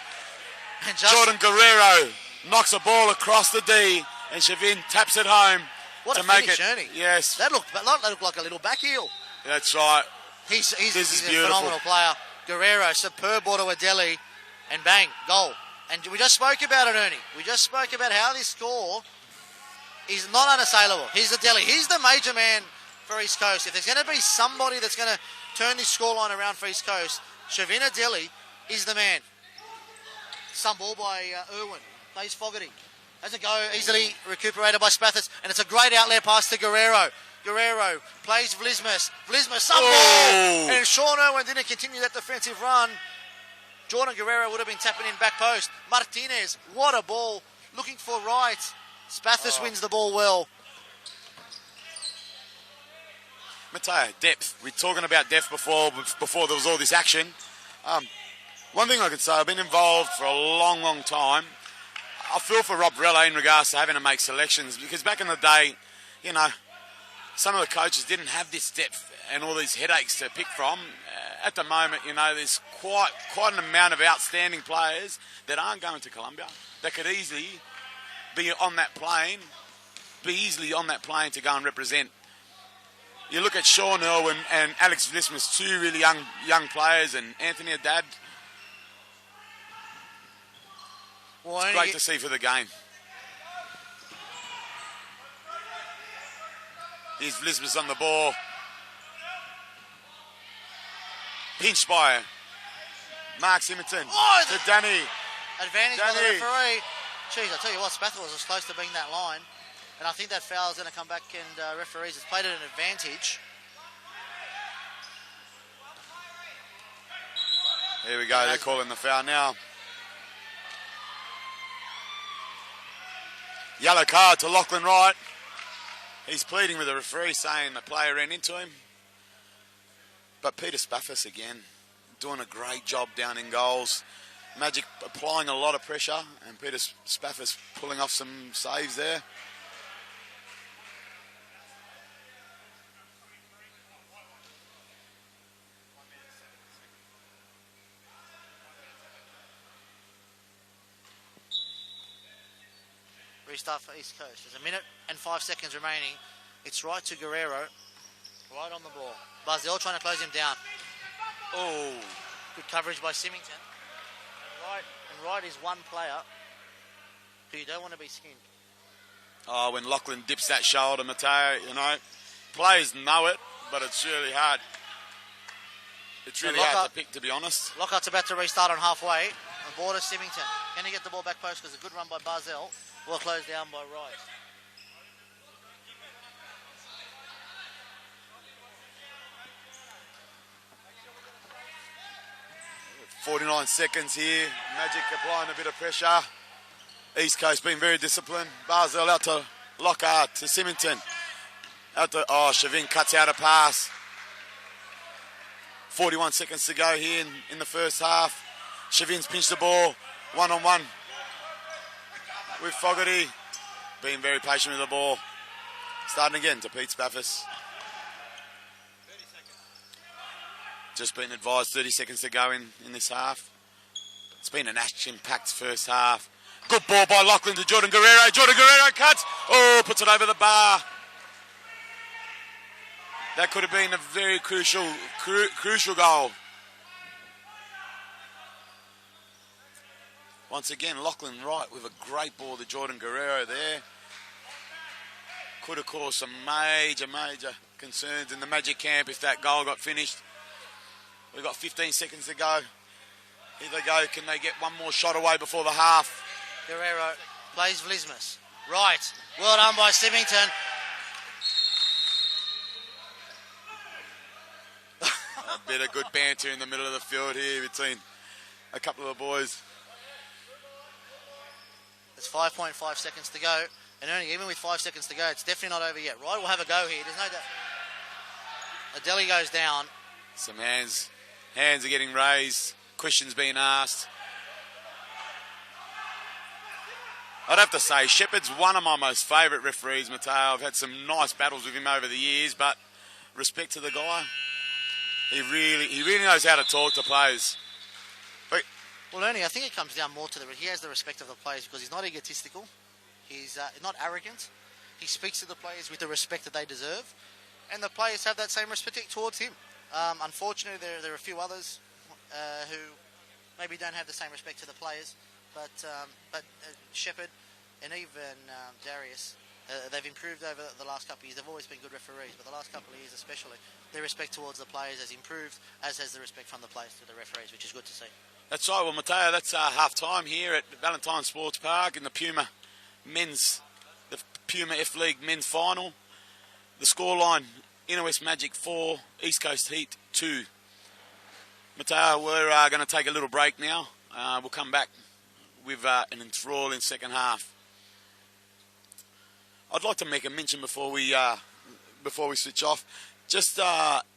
And Jordan Guerrero knocks a ball across the D, and Shavin taps it home to make it. Ernie. Yes. That looked like a little back heel. That's right. He's a phenomenal player. Guerrero, superb ball to Adeli, and bang, goal. And we just spoke about it, Ernie. We just spoke about how this score is not unassailable. Here's Adeli. He's the major man for East Coast. If there's going to be somebody that's going to turn this scoreline around for East Coast, Shavin Adeli is the man. Some ball by Irwin. Plays Fogarty. Has a go, easily recuperated by Spathis, and it's a great outlet pass to Guerrero. Guerrero plays Vlismus. Vlismus, some ball! And Sean Irwin didn't continue that defensive run. Jordan Guerrero would have been tapping in back post. Martinez, what a ball. Looking for Wright. Spathis wins the ball well. Mateo, depth. We're talking about depth before there was all this action. One thing I could say, I've been involved for a long time. I feel for Rob Rella in regards to having to make selections, because back in the day, you know, some of the coaches didn't have this depth and all these headaches to pick from. At the moment, you know, there's quite an amount of outstanding players that aren't going to Columbia that could easily be on that plane to go and represent. You look at Sean Irwin and Alex Vlismus, 2 really young players, and Anthony Haddad. Well, it's great to see for the game. Here's Vlismus on the ball. Pinched by Mark Symington to Danny. Advantage by the referee. Jeez, I tell you what, Spathis was close to being that line. And I think that foul is going to come back, and referees has played it an advantage. Here we go, they're calling the foul now. Yellow card to Lachlan Wright. He's pleading with the referee, saying the player ran into him. But Peter Spaffis again, doing a great job down in goals. Magic applying a lot of pressure, and Peter Spaffis pulling off some saves there. Restart for East Coast. There's a minute and 5 seconds remaining. It's right to Guerrero. Right on the ball. Barzell trying to close him down. Oh, good coverage by Symington. And right is one player who you don't want to be skinned. Oh, when Lachlan dips that shoulder, Mateo, players know it, but it's really hard. It's really hard to pick, to be honest. Lockhart's about to restart on halfway. On board of Symington. Can he get the ball back post? Because a good run by Barzell. Well closed down by Wright. 49 seconds here. Magic applying a bit of pressure. East Coast being very disciplined. Barzell out to Lockhart, to Symington. Shavin cuts out a pass. 41 seconds to go here in the first half. Shavin's pinched the ball, one-on-one with Fogarty. Being very patient with the ball. Starting again to Pete Spaffis. Just been advised 30 seconds to go in this half. It's been an action-packed first half. Good ball by Lachlan to Jordan Guerrero. Jordan Guerrero cuts. Oh, puts it over the bar. That could have been a very crucial goal. Once again, Lachlan Wright with a great ball to Jordan Guerrero there. Could have caused some major concerns in the Magic camp if that goal got finished. We've got 15 seconds to go. Here they go. Can they get one more shot away before the half? Guerrero plays Vlismus. Right. Well done by Symington. A bit of good banter in the middle of the field here between a couple of the boys. There's 5.5 seconds to go. And only even with 5 seconds to go, it's definitely not over yet. Right, we'll have a go here. There's no doubt. Adeli goes down. Some hands are getting raised. Questions being asked. I'd have to say, Shepherd's one of my most favourite referees, Mateo. I've had some nice battles with him over the years, but respect to the guy. He really knows how to talk to players. Well, Ernie, I think it comes down more to he has the respect of the players because he's not egotistical. He's not arrogant. He speaks to the players with the respect that they deserve. And the players have that same respect towards him. Unfortunately, there are a few others who maybe don't have the same respect to the players. But Shepherd and even Darius, they've improved over the last couple of years. They've always been good referees, but the last couple of years especially, their respect towards the players has improved, as has the respect from the players to the referees, which is good to see. That's right. Well, Mateo, that's half-time here at Valentine Sports Park in the PUMA F-League men's final. The scoreline, Inner West Magic 4, East Coast Heat 2. Mateo, we're going to take a little break now. We'll come back with an enthralling second half. I'd like to make a mention before we switch off. Just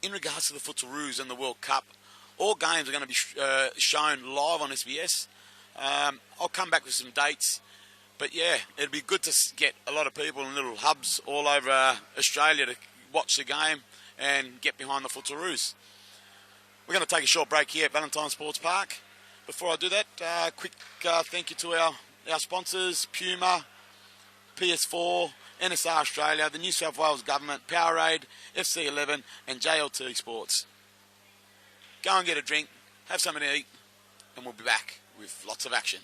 in regards to the Footaroos and the World Cup, all games are going to be shown live on SBS. I'll come back with some dates. But yeah, it'd be good to get a lot of people in little hubs all over Australia to watch the game and get behind the Footaroos. We're going to take a short break here at Valentine Sports Park. Before I do that, quick thank you to our sponsors, PUMA, PS4, NSR Australia, the New South Wales Government, Powerade, FC11 and JLT Sports. Go and get a drink, have something to eat, and we'll be back with lots of action.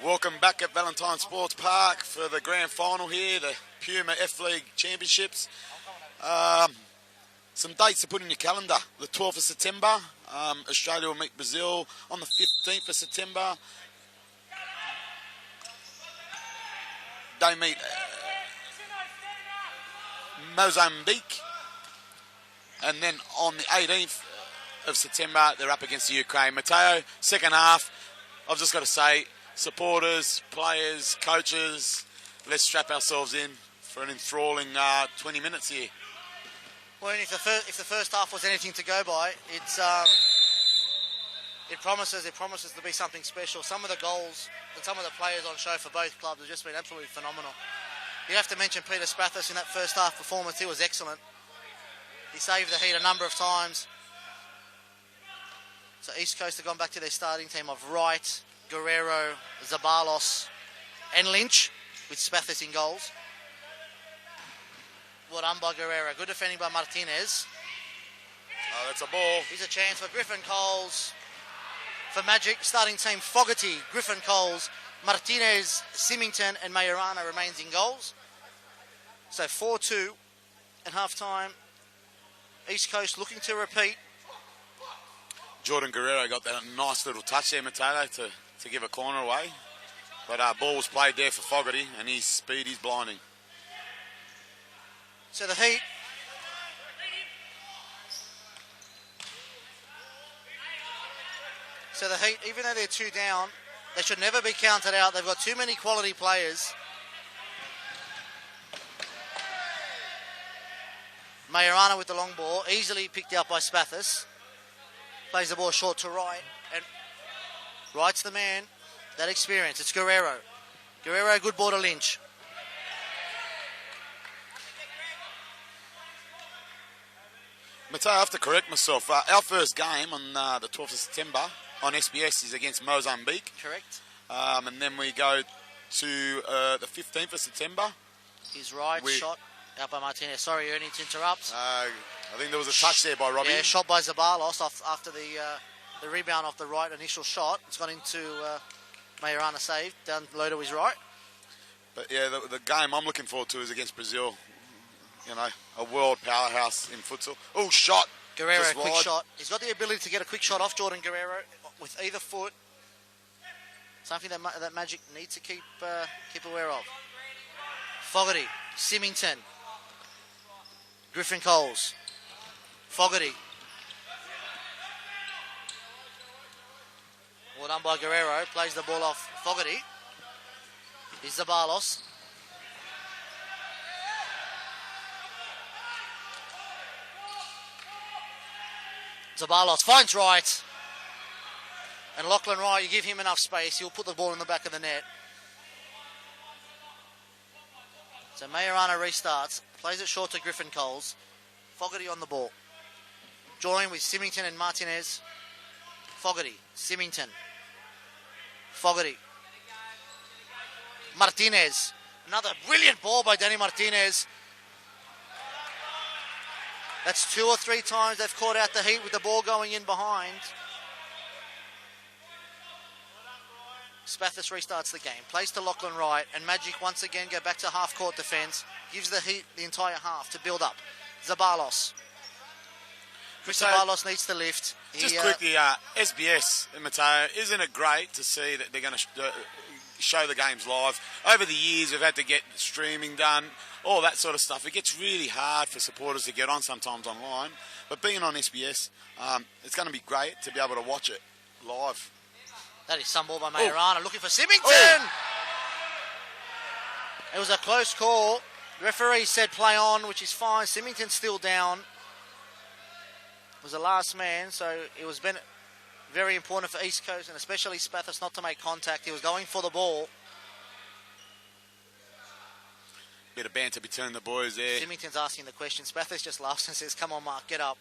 Welcome back at Valentine Sports Park for the grand final here, the PUMA F-League Championships. Some dates to put in your calendar. The 12th of September, Australia will meet Brazil. On the 15th of September, they meet Mozambique. And then on the 18th of September, they're up against the Ukraine. Matteo, second half, I've just got to say, supporters, players, coaches, let's strap ourselves in for an enthralling 20 minutes here. Well, if the first half was anything to go by, it promises to be something special. Some of the goals and some of the players on show for both clubs have just been absolutely phenomenal. You have to mention Peter Spathis in that first half performance. He was excellent. He saved the Heat a number of times. So East Coast have gone back to their starting team of Wright, Guerrero, Zabalos and Lynch, with Spathis in goals. Well done by Guerrero. Good defending by Martinez. Oh, that's a ball. Here's a chance for Griffin Coles. For Magic, starting team Fogarty, Griffin Coles, Martinez, Symington and Majorana remains in goals. So 4-2 at half-time. East Coast looking to repeat. Jordan Guerrero got that nice little touch there, Matteo, to give a corner away. But ball was played there for Fogarty, and his speed is blinding. So the Heat even though they're 2 down, they should never be counted out. They've got too many quality players. Majorana with the long ball, easily picked out by Spathis. Plays the ball short to Wright, and Wright's the man. That experience. It's Guerrero. Guerrero, good ball to Lynch. Matteo, I have to correct myself. Our first game on the 12th of September on SBS is against Mozambique. Correct. And then we go to the 15th of September. His right shot out by Martinez. Sorry, Ernie, to interrupt. I think there was a touch there by Robbie. Yeah, shot by Zabalos after the rebound off the right initial shot. It's gone into Majorana save, down low to his right. But yeah, the game I'm looking forward to is against Brazil. You know, a world powerhouse in futsal. Oh, shot. Guerrero, quick shot. He's got the ability to get a quick shot off Jordan Guerrero with either foot. Something that Magic needs to keep aware of. Fogarty, Symington, Griffin Coles, Fogarty. Well done by Guerrero. Plays the ball off Fogarty. Here's Zabalos. Zabalos finds Wright. And Lachlan Wright, you give him enough space, he'll put the ball in the back of the net. So Majorana restarts, plays it short to Griffin Coles. Fogarty on the ball. Join with Symington and Martinez. Fogarty, Symington. Fogarty. Martinez. Another brilliant ball by Danny Martinez. That's 2 or 3 times they've caught out the Heat with the ball going in behind. Spathis restarts the game. Plays to Lachlan Wright, and Magic once again go back to half-court defence. Gives the Heat the entire half to build up. Zabalos. Chris Zabalos needs to lift. Just quickly, SBS, Matteo, isn't it great to see that they're going to show the games live? Over the years, we've had to get streaming done, all that sort of stuff. It gets really hard for supporters to get on sometimes online. But being on SBS, it's going to be great to be able to watch it live. That is some ball by Majorana, looking for Symington. It was a close call. The referee said play on, which is fine. Symington's still down. It was the last man, so it was very important for East Coast and especially Spathis not to make contact. He was going for the ball. Bit of banter between the boys there. Symington's asking the question. Spathis just laughs and says, come on, Mark, get up.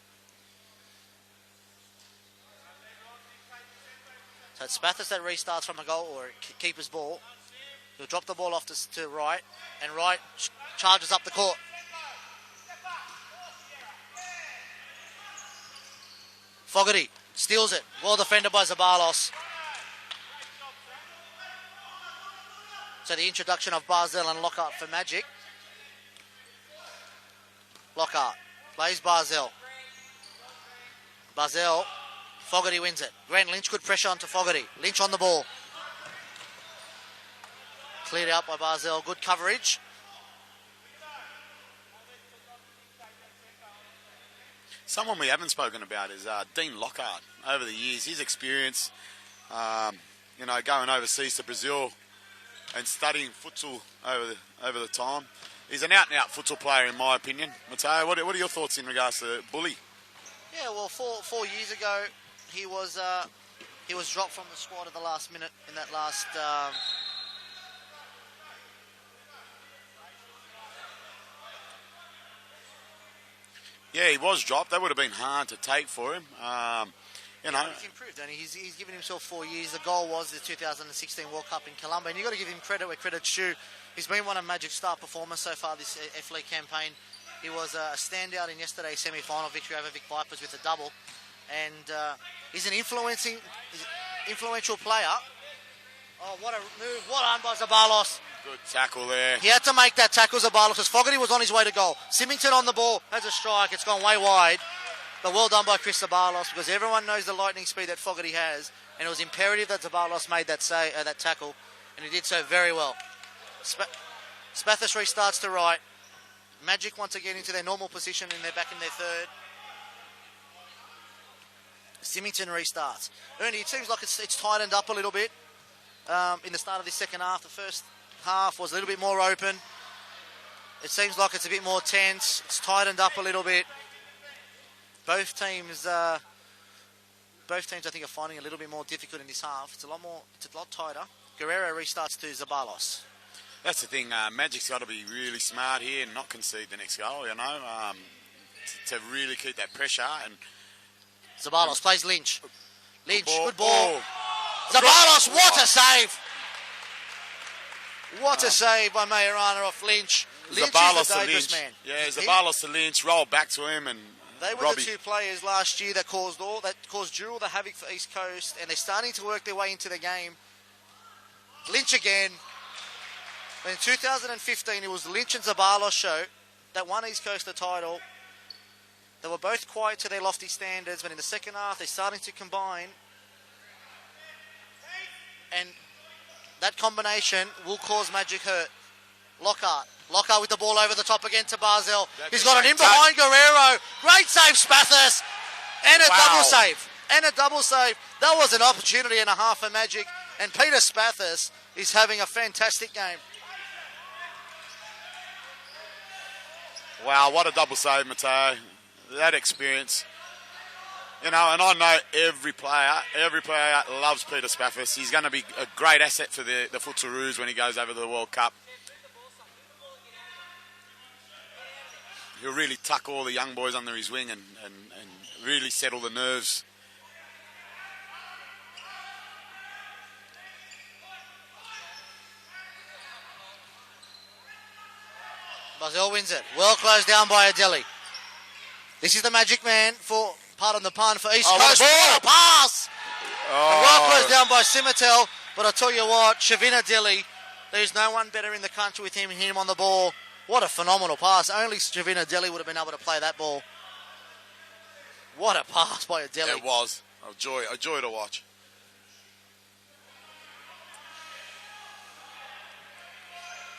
So it's Spathis that restarts from a goal or keeper's ball. He'll drop the ball off to Wright, and Wright charges up the court. Fogarty steals it. Well defended by Zabalos. So the introduction of Barzell and Lockhart for Magic. Lockhart plays Barzell. Barzell, Fogarty wins it. Grant Lynch, good pressure onto Fogarty. Lynch on the ball. Cleared out by Barzell, good coverage. Someone we haven't spoken about is Dean Lockhart. Over the years, his experience, going overseas to Brazil and studying futsal over the time. He's an out-and-out futsal player, in my opinion. Matteo, what are your thoughts in regards to Bully? Yeah, well, four years ago, he was dropped from the squad at the last minute in that last. Yeah, he was dropped. That would have been hard to take for him. He's improved, and he's given himself 4 years. The goal was the 2016 World Cup in Colombia, and you've got to give him credit where credit's due. He's been one of Magic's star performers so far this F-League campaign. He was a standout in yesterday's semi-final victory over Vic Vipers with a double, and he's an influential player. Oh, what a move! What on by Zabalos. Good tackle there. He had to make that tackle, Zabalos, because Fogarty was on his way to goal. Symington on the ball, has a strike. It's gone way wide. But well done by Chris Zabalos, because everyone knows the lightning speed that Fogarty has, and it was imperative that Zabalos made that tackle, and he did so very well. Spathis restarts to right. Magic once again into their normal position, and they're back in their third. Symington restarts. Ernie, it seems like it's tightened up a little bit in the start of this second half. The first half was a little bit more open. It seems like it's a bit more tense. It's tightened up a little bit. Both teams, I think, are finding it a little bit more difficult in this half. It's a lot tighter. Guerrero restarts to Zabalos. That's the thing. Magic's got to be really smart here and not concede the next goal. To really keep that pressure. And Zabalos plays Lynch. Lynch, good ball. Zabalos, what a save! What a save by Majorana off Lynch. Lynch is a dangerous man. Yeah, Zabalos to Lynch, roll back to him, and they were Robbie. The two players last year that caused all the havoc for East Coast, and they're starting to work their way into the game. Lynch again. In 2015, it was the Lynch and Zabalos show that won East Coast the title. They were both quiet to their lofty standards, but in the second half, they're starting to combine. And that combination will cause Magic hurt. Lockhart with the ball over the top again to Barzell. He's got an in behind Guerrero. Great save, Spathis. And a double save. That was an opportunity and a half for Magic. And Peter Spathis is having a fantastic game. Wow, what a double save, Matteo. That experience. And I know every player loves Peter Spathis. He's going to be a great asset for the Futsaroos when he goes over to the World Cup. He'll really tuck all the young boys under his wing and really settle the nerves. Barzell wins it. Well closed down by Adeli. This is the Magic man for, pardon the pun, for East Coast. What a pass! Well closed down by Simitel. But I'll tell you what, Shavin Adeli, there's no one better in the country with him on the ball. What a phenomenal pass. Only Shavin Adeli would have been able to play that ball. What a pass by Adeli. It was. A joy to watch.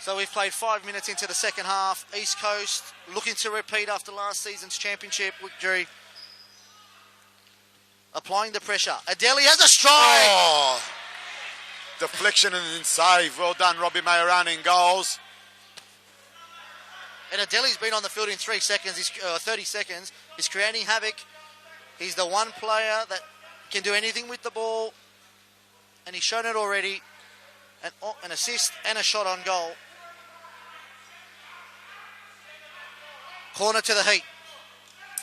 So we've played 5 minutes into the second half. East Coast looking to repeat after last season's championship victory. Applying the pressure. Adeli has a strike. Oh, deflection and then save. Well done, Robbie Majorana in goals. And Adeli's been on the field in 30 seconds. He's creating havoc. He's the one player that can do anything with the ball. And he's shown it already. An assist and a shot on goal. Corner to the Heat.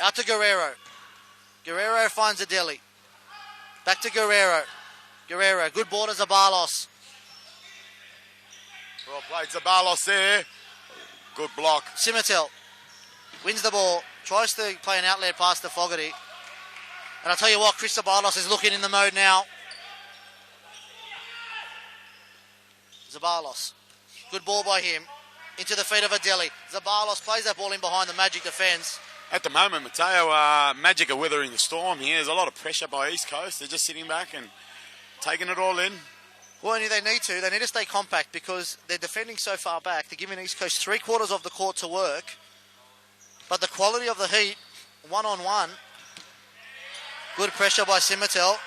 Out to Guerrero. Guerrero finds Adeli. Back to Guerrero. Guerrero, good ball to Zabalos. Well played, Zabalos there. Good block. Simitel wins the ball. Tries to play an outlet pass to Fogarty. And I'll tell you what, Chris Zabalos is looking in the mode now. Zabalos Good ball by him. Into the feet of Adeli. Zabalos plays that ball in behind the Magic defence. At the moment, Mateo, Magic are weathering the storm here. There's a lot of pressure by East Coast. They're just sitting back and taking it all in. Well, they need to. They need to stay compact because they're defending so far back. They're giving East Coast 3/4 of the court to work. But the quality of the Heat, one-on-one, good pressure by Simitel.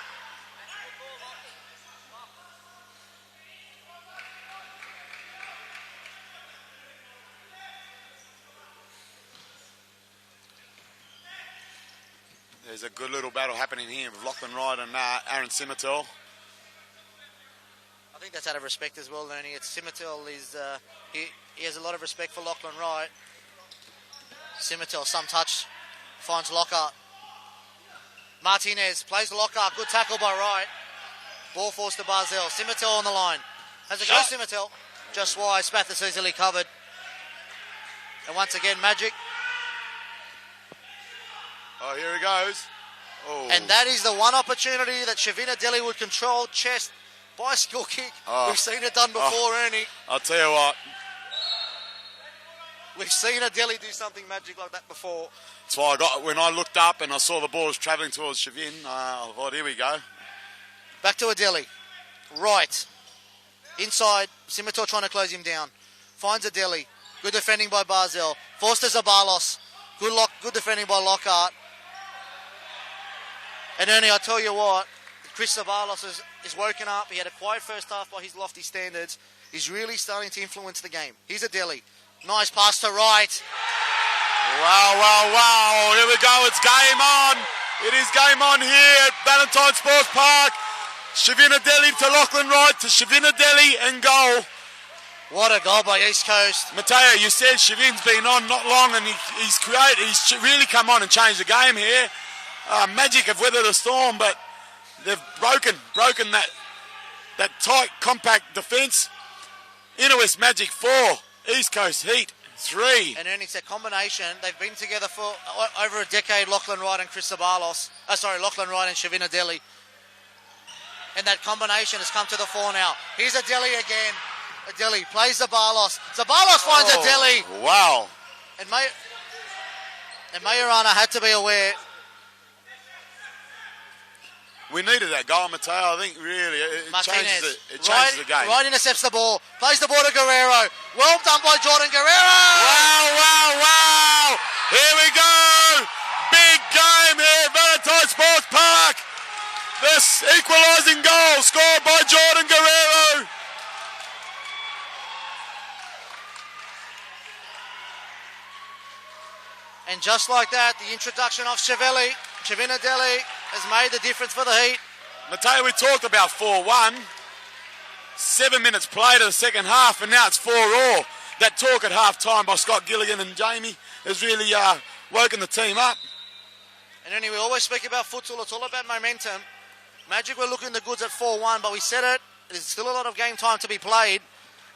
There's a good little battle happening here with Lachlan Wright and Aaron Simitel. I think that's out of respect as well, Ernie. It's Simitel is he has a lot of respect for Lachlan Wright. Simitel, some touch, finds Lockhart. Martinez plays Lockhart, good tackle by Wright. Ball forced to Barzell. Simitel on the line. Has a go, Simitel. Just wide, Spathis easily covered. And once again, Magic. Oh, here he goes. Oh. And that is the one opportunity that Shavina Delhi would control. Chest, bicycle kick. Oh. We've seen it done before, Ernie. I'll tell you what. We've seen a Delhi do something magic like that before. That's why when I looked up and I saw the ball was travelling towards Shavin, I thought, here we go. Back to Adeli. Right. Inside, Simitor trying to close him down. Finds Adeli. Good defending by Barzell. Forced to Zabalos. Good defending by Lockhart. And Ernie, I tell you what, Chris Zabalos is woken up. He had a quiet first half by his lofty standards. He's really starting to influence the game. Here's Adeli. Nice pass to right. Wow. Here we go. It's game on. It is game on here at Valentine Sports Park. Shavina Delhi to Lachlan Wright to Shavina Delhi and goal. What a goal by East Coast. Mateo, you said Shavin's been on not long and he's really come on and changed the game here. Magic have weathered the storm, but they've broken that tight, compact defence. Inner West Magic 4, East Coast Heat 3. And Ernie, it's a combination. They've been together for over a decade, Lachlan Wright and Chris Zabalos. Lachlan Wright and Shavina Delhi. And that combination has come to the fore now. Here's Adeli again. Adeli plays Zabalos. Zabalos finds Adeli. Wow. And Majorana had to be aware. We needed that goal, Mateo. I think really it changes the game. Right intercepts the ball. Plays the ball to Guerrero. Well done by Jordan Guerrero. Wow. Here we go. Big game here at Valentine Sports Park. This equalising goal scored by Jordan Guerrero. And just like that, the introduction of Shavina Delhi has made the difference for the Heat. Mateo, we talked about 4-1. 7 minutes played in the second half, and now it's 4-all. That talk at half-time by Scott Gilligan and Jamie has really woken the team up. And anyway, we always speak about futsal. It's all about momentum. Magic were looking the goods at 4-1, but we said it. There's still a lot of game time to be played,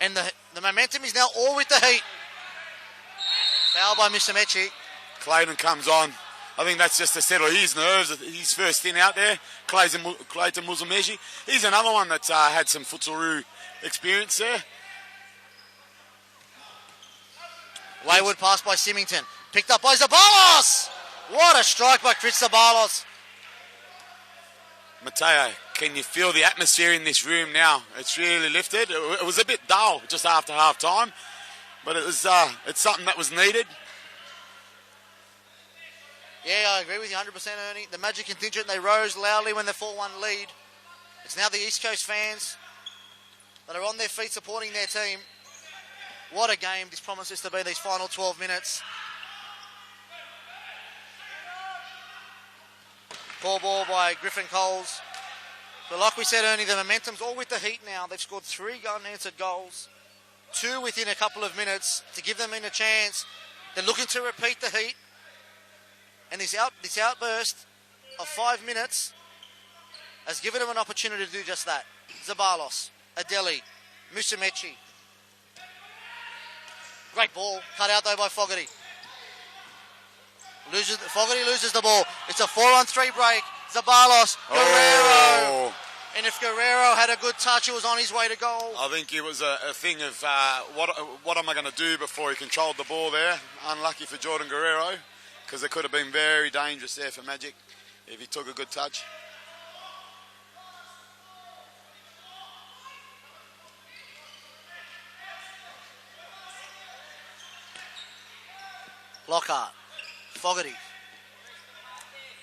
and the momentum is now all with the Heat. Foul by Mr. Mechi. Clayton comes on. I think that's just to settle his nerves. His first in out there, Clayton Muzumeji. He's another one that's had some futsal experience there. Wayward pass by Symington. Picked up by Zabalos. What a strike by Chris Zabalos. Mateo, can you feel the atmosphere in this room now? It's really lifted. It was a bit dull just after half time, but it's something that was needed. Yeah, I agree with you 100%, Ernie. The Magic contingent, they rose loudly when the 4-1 lead. It's now the East Coast fans that are on their feet supporting their team. What a game this promises to be, these final 12 minutes. Poor ball by Griffin Coles. But like we said, Ernie, the momentum's all with the Heat now. They've scored 3 unanswered goals. 2 within a couple of minutes to give them in a chance. They're looking to repeat the Heat. And this outburst of 5 minutes has given them an opportunity to do just that. Zabalos, Adeli, Musumechi. Great ball, cut out though by Fogarty. Fogarty loses the ball. It's a 4-on-3 break. Zabalos, Guerrero. And if Guerrero had a good touch, he was on his way to goal. I think it was a thing of what am I going to do before he controlled the ball there. Unlucky for Jordan Guerrero, because it could have been very dangerous there for Magic if he took a good touch. Lockhart. Fogarty.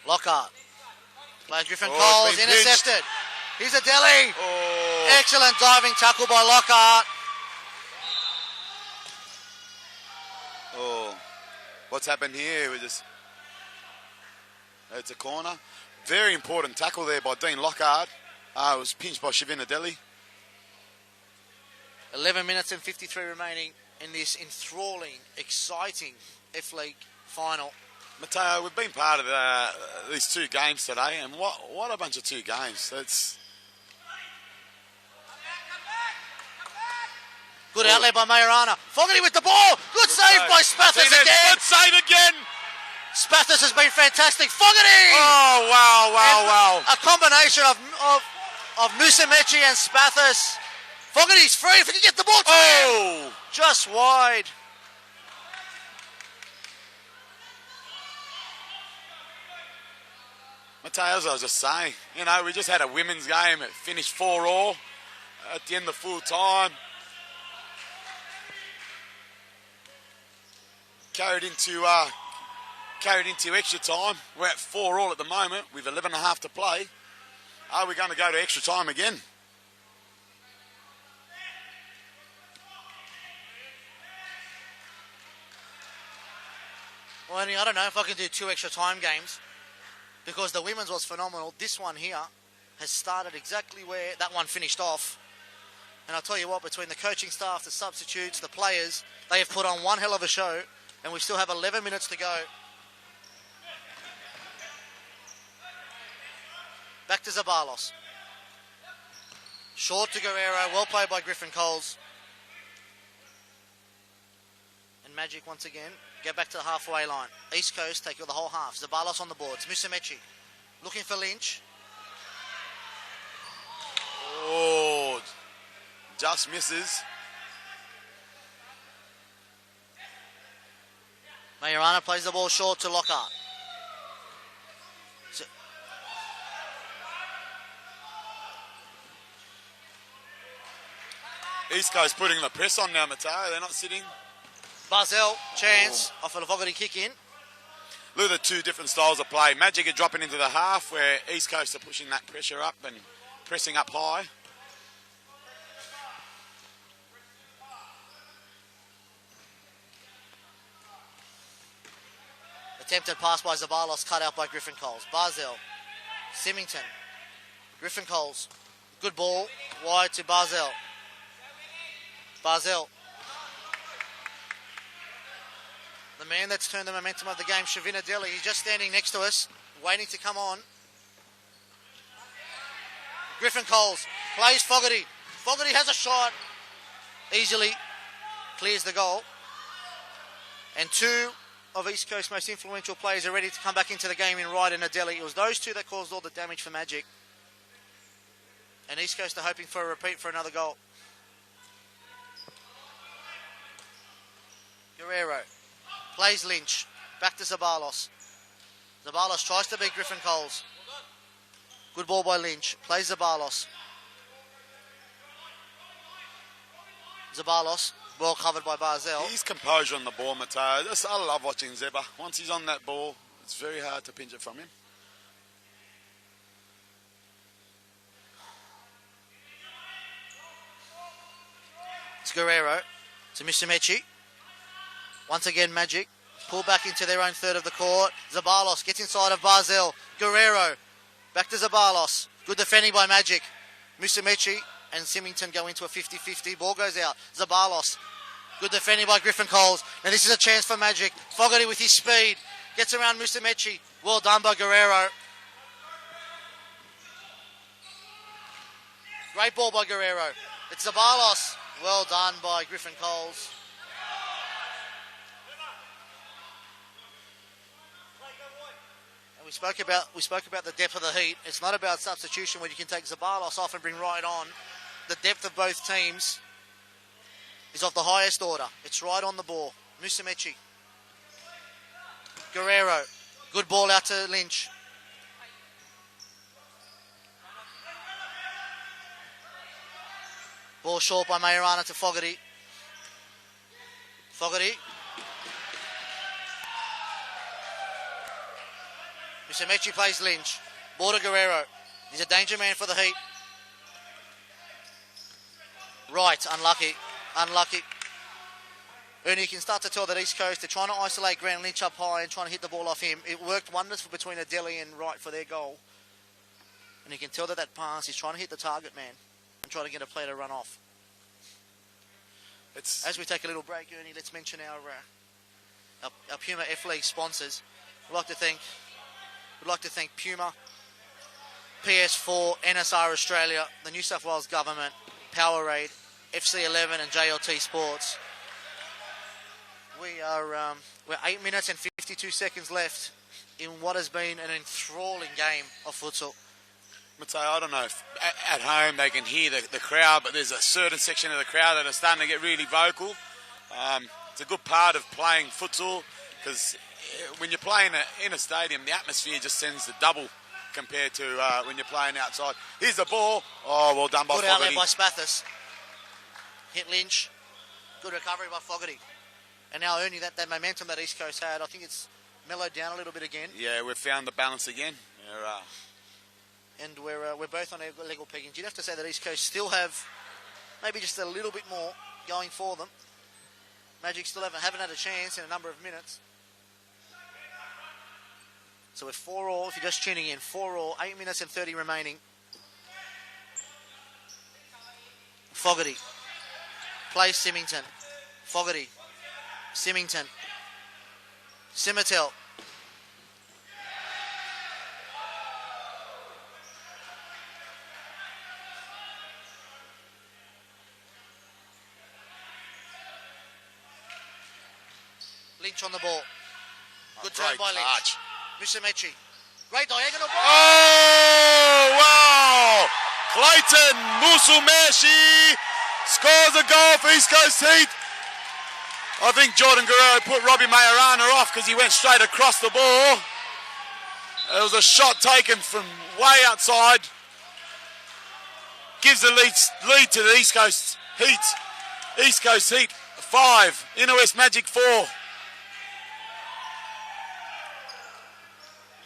Lockhart. Plays Griffin Oh, Coles, it's been intercepted. pinched. Here's a Delhi. Oh. Excellent diving tackle by Lockhart. Oh, what's happened here? It's a corner. Very important tackle there by Dean Lockhart. It was pinched by Shavina Delhi. 11 minutes and 53 remaining in this enthralling, exciting F-League final. Mateo, we've been part of these two games today, and what a bunch of two games. That's good outlet by Majorana. Fogarty with the ball. Good save by Spathis again. Good save again. Spathis has been fantastic. Fogarty! Oh, wow. A combination of Musamechi and Spathis. Fogarty's free if he can get the ball to him. Just wide. Mateo, as I was just saying, we just had a women's game. It finished 4-4 at the end of full time. Carried into extra time. We're at 4-4 at the moment with 11.5 to play. Are we going to go to extra time again? Well, I don't know if I can do 2 extra time games because the women's was phenomenal. This one here has started exactly where that one finished off. And I'll tell you what, between the coaching staff, the substitutes, the players, they have put on one hell of a show. And we still have 11 minutes to go. Back to Zabalos. Short to Guerrero. Well played by Griffin Coles. And Magic once again get back to the halfway line. East Coast take the whole half. Zabalos on the boards. Musamechi looking for Lynch. Oh, just misses. Majorana plays the ball short to Lockhart. East Coast putting the press on now, Mateo. They're not sitting. Barzell, chance off a Fogarty kick in. Look at the two different styles of play. Magic are dropping into the half where East Coast are pushing that pressure up and pressing up high. Attempted pass by Zabalos, cut out by Griffin Coles. Barzell, Symington, Griffin Coles. Good ball, wide to Barzell. Barzell. The man that's turned the momentum of the game, Shavina Delhi, he's just standing next to us, waiting to come on. Griffin Coles plays Fogarty. Fogarty has a shot. Easily clears the goal. And two of East Coast's most influential players are ready to come back into the game in Wright and Adeli. It was those two that caused all the damage for Magic. And East Coast are hoping for a repeat for another goal. Guerrero plays Lynch. Back to Zabalos. Zabalos tries to beat Griffin Coles. Good ball by Lynch. Plays Zabalos. Zabalos. Well covered by Barzell. He's composure on the ball, Mateo. I love watching Zeba. Once he's on that ball, it's very hard to pinch it from him. It's Guerrero to Musamechi. Once again, Magic pull back into their own third of the court. Zabalos gets inside of Barzell. Guerrero back to Zabalos. Good defending by Magic. Musamechi and Symington go into a 50-50. Ball goes out. Zabalos. Good defending by Griffin Coles. And this is a chance for Magic. Fogarty with his speed. Gets around Musamechi. Well done by Guerrero. Great ball by Guerrero. It's Zabalos. Well done by Griffin Coles. We spoke about the depth of the heat. It's not about substitution where you can take Zabalos off and bring Wright on. The depth of both teams is of the highest order. It's right on the ball. Musumeci. Guerrero. Good ball out to Lynch. Ball short by Majorana to Fogarty. Fogarty. Musumeci plays Lynch. Ball to Guerrero. He's a danger man for the Heat. Right, unlucky. Ernie, you can start to tell that East Coast, they're trying to isolate Grant Lynch up high and trying to hit the ball off him. It worked wonders between Adeli and Wright for their goal. And you can tell that pass, he's trying to hit the target man and trying to get a player to run off. As we take a little break, Ernie, let's mention our Puma F-League sponsors. We'd like to thank Puma, PS4, NSR Australia, the New South Wales Government, Powerade, FC11 and JLT Sports. We're 8 minutes and 52 seconds left in what has been an enthralling game of futsal. Mateo, I don't know if at home they can hear the crowd, but there's a certain section of the crowd that are starting to get really vocal. It's a good part of playing futsal because when you're playing in a stadium, the atmosphere just sends the double compared to when you're playing outside. Here's the ball. Oh, well done by Fogarty. Good outlet by Spathis. Hit Lynch. Good recovery by Fogarty. And now Ernie, that momentum that East Coast had, I think it's mellowed down a little bit again. Yeah, we've found the balance again. And we're both on legal peggings. You'd have to say that East Coast still have maybe just a little bit more going for them. Magic still haven't had a chance in a number of minutes. So we're 4-4, if you're just tuning in, 4-4, 8 minutes and 30 remaining. Fogarty. Plays Symington. Fogarty. Symington. Simitel. Lynch on the ball. Good turn by Lynch. Musumeci. Great diagonal ball. Oh, wow. Clayton Musumeci scores a goal for East Coast Heat. I think Jordan Guerrero put Robbie Majorana off because he went straight across the ball. It was a shot taken from way outside. Gives the lead to the East Coast Heat. East Coast Heat 5, Inner West Magic 4.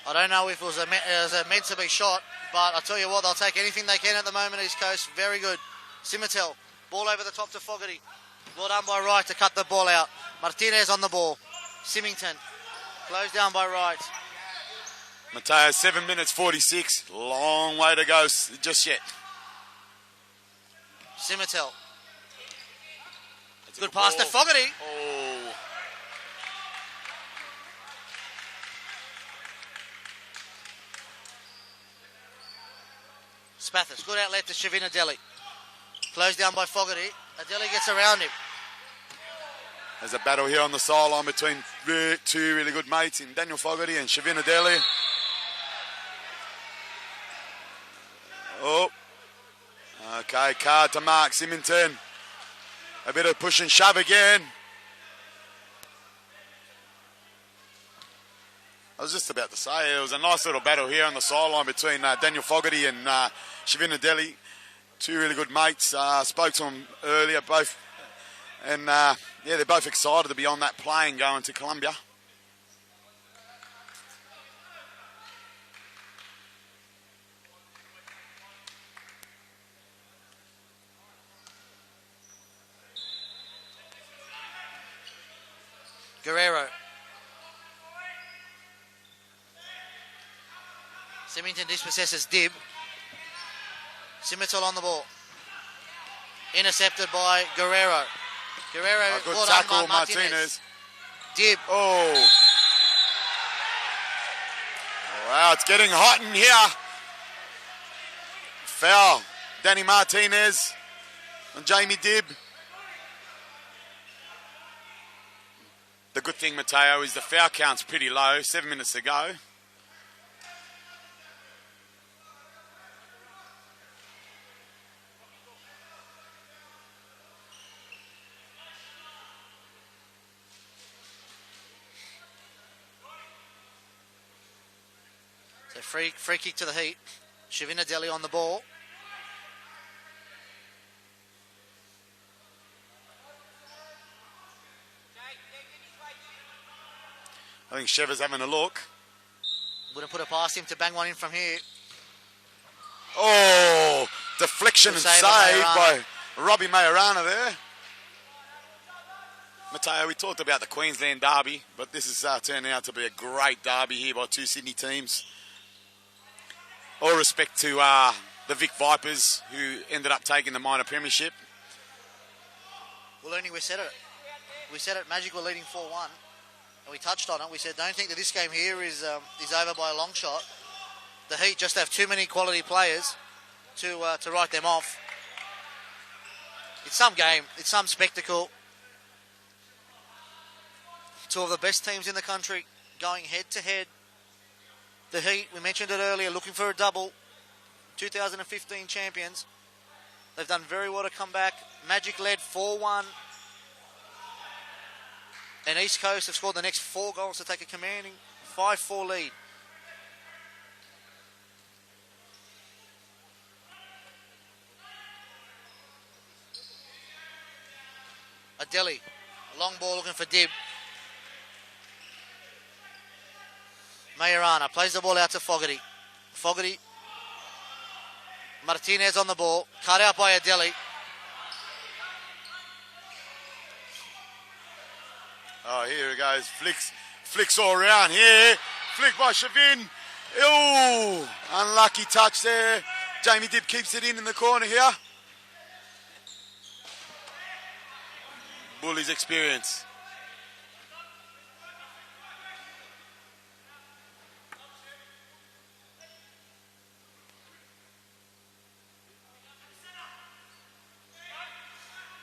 I don't know if it was a meant to be shot, but I'll tell you what, they'll take anything they can at the moment, East Coast. Very good. Simitel, ball over the top to Fogarty. Well done by Wright to cut the ball out. Martinez on the ball. Symington, closed down by Wright. Mateo, 7 minutes 46. Long way to go just yet. Simitel. Good pass to Fogarty. Oh. Spathis, good outlet to Shavin Adeli. Closed down by Fogarty. Adeli gets around him. There's a battle here on the sideline between two really good mates in Daniel Fogarty and Shavin Adeli. Oh. Okay, card to Mark Symington. A bit of push and shove again. I was just about to say, it was a nice little battle here on the sideline between Daniel Fogarty and Shavin Adeli. Two really good mates. Spoke to them earlier, both. And, yeah, they're both excited to be on that plane going to Colombia. Guerrero. Symington dispossesses Dib. Simitel on the ball. Intercepted by Guerrero. Guerrero, a good tackle, Martinez. Dib. Oh. Wow, it's getting hot in here. Foul. Danny Martinez and Jamie Dib. The good thing, Mateo, is the foul count's pretty low. 7 minutes to go. So free kick to the Heat. Shavina Delhi on the ball. I think Sheva's having a look. Wouldn't put it past him to bang one in from here. Oh, deflection and save by Robbie Majorana there. Matteo, we talked about the Queensland derby, but this has turned out to be a great derby here by two Sydney teams. All respect to the Vic Vipers, who ended up taking the minor premiership. Well, only we said it. We said it, Magic were leading 4-1, and we touched on it. We said, don't think that this game here is over by a long shot. The Heat just have too many quality players to write them off. It's some game. It's some spectacle. Two of the best teams in the country going head-to-head. The Heat, we mentioned it earlier, looking for a double. 2015 champions. They've done very well to come back. Magic led 4-1. And East Coast have scored the next 4 goals to take a commanding 5-4 lead. Adeli, long ball looking for Dib. Majorana plays the ball out to Fogarty. Fogarty. Martinez on the ball. Cut out by Adeli. Oh, here it goes. Flicks all around here. Flick by Shavin. Oh, unlucky touch there. Jamie Dib keeps it in the corner here. Bully's experience.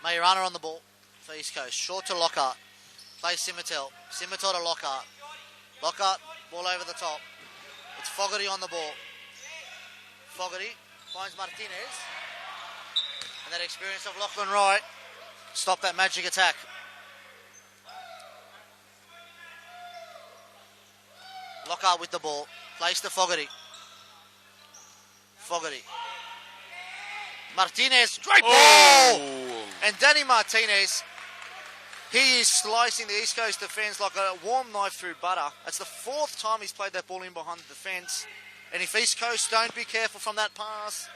Majorana on the ball for East Coast. Short to Lockhart. Plays Simitel. Simitel to Lockhart. Lockhart, ball over the top. It's Fogarty on the ball. Fogarty finds Martinez. And that experience of Lachlan Wright stop that Magic attack. Lockhart with the ball. Plays to Fogarty. Fogarty. Martinez. Great ball! And Danny Martinez, he is slicing the East Coast defence like a warm knife through butter. That's the 4th time he's played that ball in behind the defence. And if East Coast don't be careful from that pass,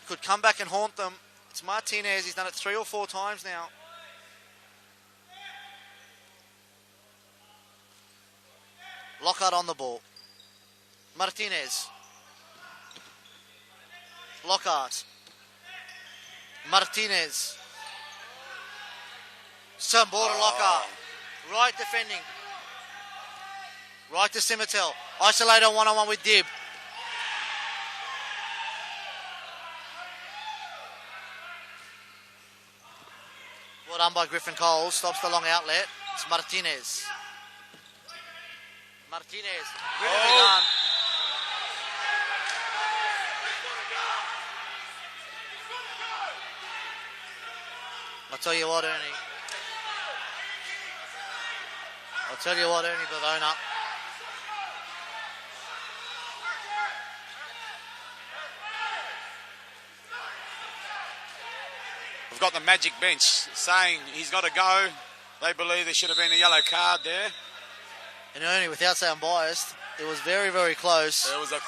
could come back and haunt them. It's Martinez. He's done it 3 or 4 times now. Lockhart on the ball. Martinez. Lockhart. Martinez. Some ball to Lockhart. Right defending. Right to Simitel. Isolator one-on-one with Dib. Well done by Griffin Cole. Stops the long outlet. It's Martinez. Martinez. Brilliantly done. I'll tell you what, Ernie. Ernie Bavona. We've got the Magic bench saying he's got to go. They believe there should have been a yellow card there. And Ernie, without saying biased, it was very, very close. It was a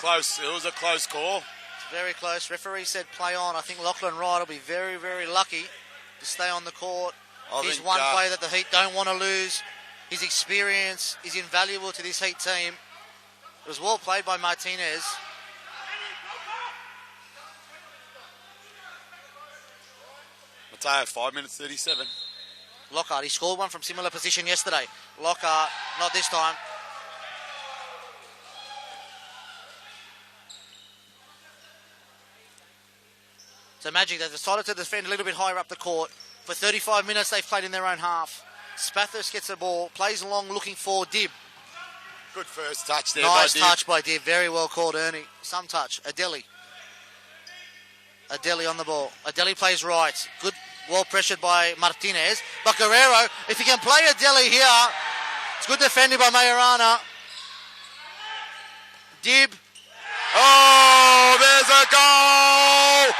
close call. Very close. Referee said play on. I think Lachlan Wright will be very, very lucky to stay on the court. He's one player that the Heat don't want to lose. His experience is invaluable to this Heat team. It was well played by Martinez. Mateo, 5 minutes 37. Lockhart, he scored one from similar position yesterday. Lockhart, not this time. So Magic, they've decided to defend a little bit higher up the court. For 35 minutes, they've played in their own half. Spathis gets the ball, plays along looking for Dib. Good first touch there. Nice touch by Dib. Very well called, Ernie. Some touch. Adeli on the ball. Adeli plays right. Good, well pressured by Martinez. But Guerrero, if you can play Adeli here, it's good defending by Majorana. Dib. Oh, there's a goal!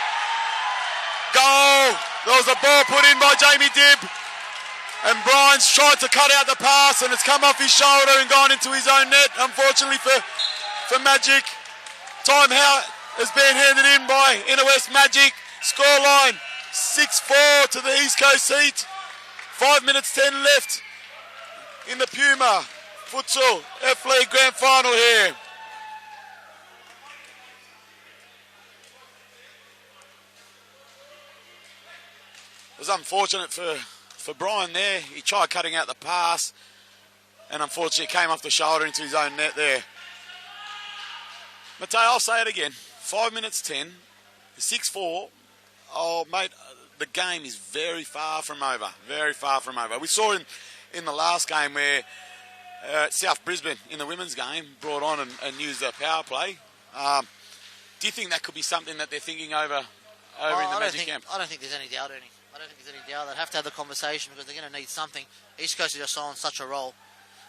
Goal! There was a ball put in by Jamie Dibb. And Brian's tried to cut out the pass and it's come off his shoulder and gone into his own net, unfortunately for Magic. Time out has been handed in by Inner West Magic. Scoreline 6-4 to the East Coast seat. 5 minutes 10 left in the PUMA Futsal F-League Grand Final here. It was unfortunate for Brian there. He tried cutting out the pass and unfortunately it came off the shoulder into his own net there. Mateo, I'll say it again. 5 minutes 10, 6-4. Oh, mate, the game is very far from over. Very far from over. We saw in the last game where South Brisbane in the women's game brought on and used their power play. Do you think that could be something that they're thinking over in the Magic camp? I don't think there's any doubt. I don't think there's any doubt. They'd have to have the conversation because they're going to need something. East Coast is just on such a roll.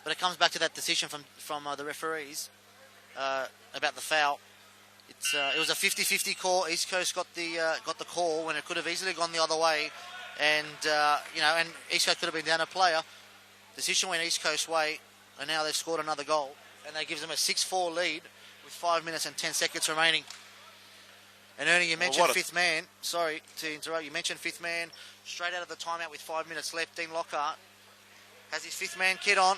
But it comes back to that decision from the referees about the foul. It was a 50-50 call. East Coast got the call when it could have easily gone the other way, and and East Coast could have been down a player. Decision went East Coast way, and now they've scored another goal, and that gives them a 6-4 lead with 5 minutes and 10 seconds remaining. And Ernie, you mentioned fifth man. Sorry to interrupt. You mentioned fifth man straight out of the timeout with 5 minutes left. Dean Lockhart has his fifth man kit on.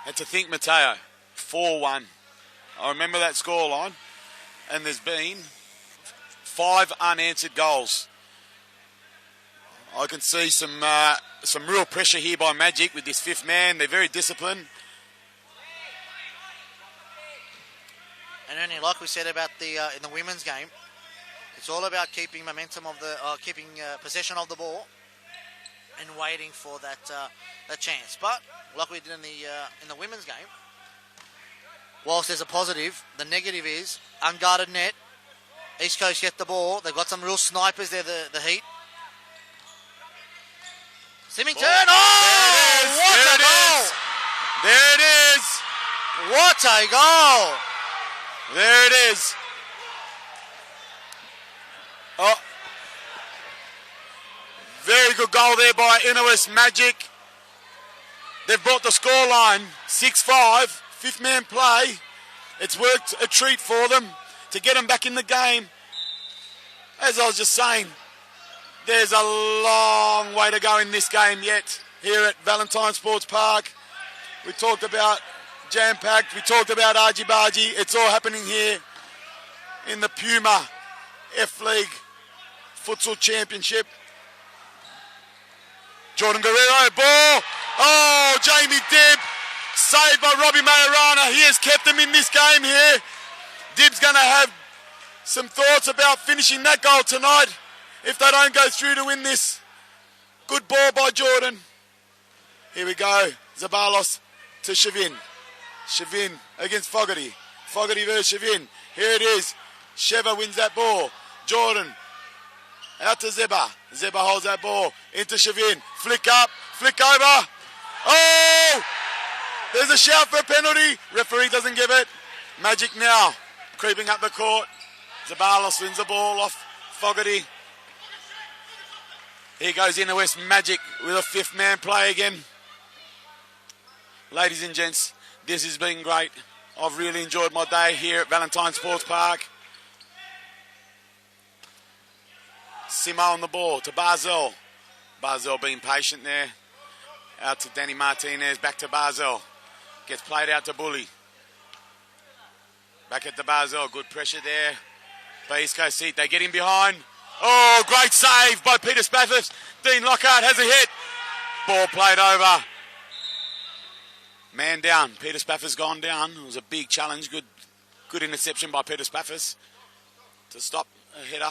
And to think, Mateo, 4-1. I remember that scoreline, and there's been 5 unanswered goals. I can see some real pressure here by Magic with this fifth man. They're very disciplined. And only like we said about in the women's game, it's all about keeping momentum of keeping possession of the ball and waiting for that chance. But like we did in the women's game, whilst there's a positive, the negative is unguarded net. East Coast get the ball. They've got some real snipers there, the Heat. Symington. Oh, what a goal! There it is. What a goal! There it is. Oh, very good goal there by Inner West Magic. They've brought the scoreline 6-5. Fifth man play. It's worked a treat for them to get them back in the game. As I was just saying, there's a long way to go in this game yet here at Valentine Sports Park. We talked about jam-packed. We talked about argy-bargy. It's all happening here in the PUMA F-League Futsal Championship. Jordan Guerrero, ball. Oh, Jamie Dibb. Saved by Robbie Majorana. He has kept them in this game here. Dibb's going to have some thoughts about finishing that goal tonight if they don't go through to win this. Good ball by Jordan. Here we go. Zabalos to Shavin. Shavin against Fogarty. Fogarty versus Shavin. Here it is. Sheva wins that ball. Jordan out to Zeba. Zeba holds that ball into Shavin. Flick up. Flick over. Oh! There's a shout for a penalty. Referee doesn't give it. Magic now creeping up the court. Zabalos wins the ball off Fogarty. Here goes Inner West Magic with a fifth man play again. Ladies and gents, this has been great. I've really enjoyed my day here at Valentine Sports Park. Simo on the ball to Barzell. Barzell being patient there. Out to Danny Martinez, back to Barzell. Gets played out to Bully. Back at the Barzell, good pressure there. By East Coast Seat, they get in behind. Oh, great save by Peter Spathis. Dean Lockhart has a hit. Ball played over. Man down. Peter Spathis gone down. It was a big challenge. Good interception by Peter Spathis to stop a header.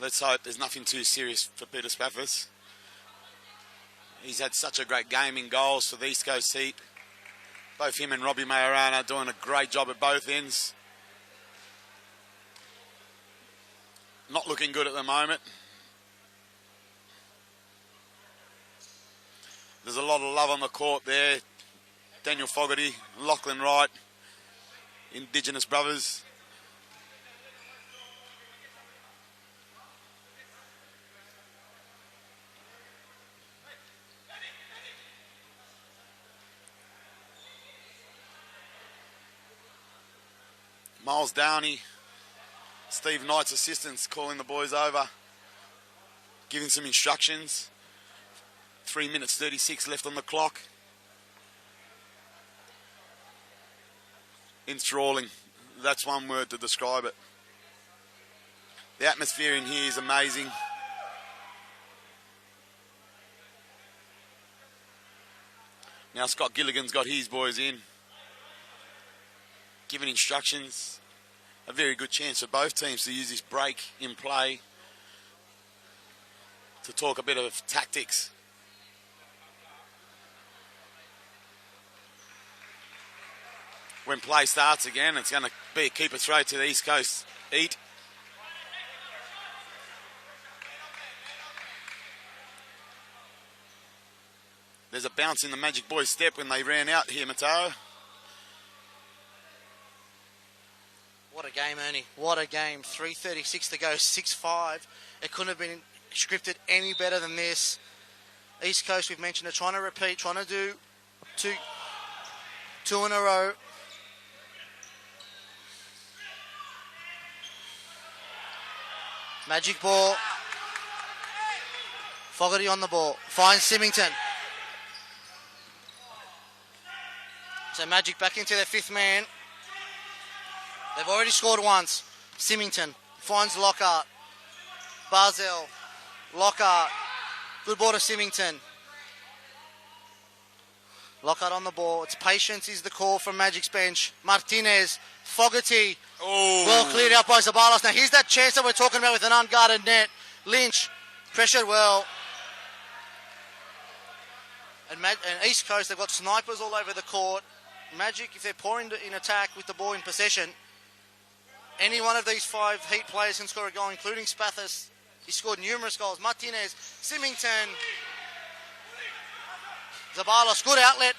Let's hope there's nothing too serious for Peter Spathis. He's had such a great game in goals for the East Coast Heat. Both him and Robbie Majorana doing a great job at both ends. Not looking good at the moment. There's a lot of love on the court there. Daniel Fogarty, Lachlan Wright, Indigenous brothers. Miles Downey, Steve Knight's assistants calling the boys over, giving some instructions. 3 minutes 36 left on the clock. Enthralling, that's one word to describe it. The atmosphere in here is amazing. Now Scott Gilligan's got his boys in, giving instructions. A very good chance for both teams to use this break in play to talk a bit of tactics. When play starts again, it's going to be a keeper throw to the East Coast Heat. There's a bounce in the Magic Boys' step when they ran out here, Mataro. What a game, Ernie. What a game. 3:36 to go, 6-5. It couldn't have been scripted any better than this. East Coast, we've mentioned it, trying to repeat, trying to do two in a row. Magic ball. Fogarty on the ball. Finds Symington. So Magic back into their fifth man. They've already scored once. Symington finds Lockhart. Barzell. Lockhart. Good ball to Symington. Lockhart on the ball. It's patience is the call from Magic's bench. Martinez. Fogarty. Oh. Well cleared out by Zabalos. Now here's that chance that we're talking about with an unguarded net. Lynch. Pressured well. And East Coast, they've got snipers all over the court. Magic, if they're pouring in attack with the ball in possession, any one of these five Heat players can score a goal, including Spathis. He scored numerous goals. Martinez, Symington, Zabalos, good outlet.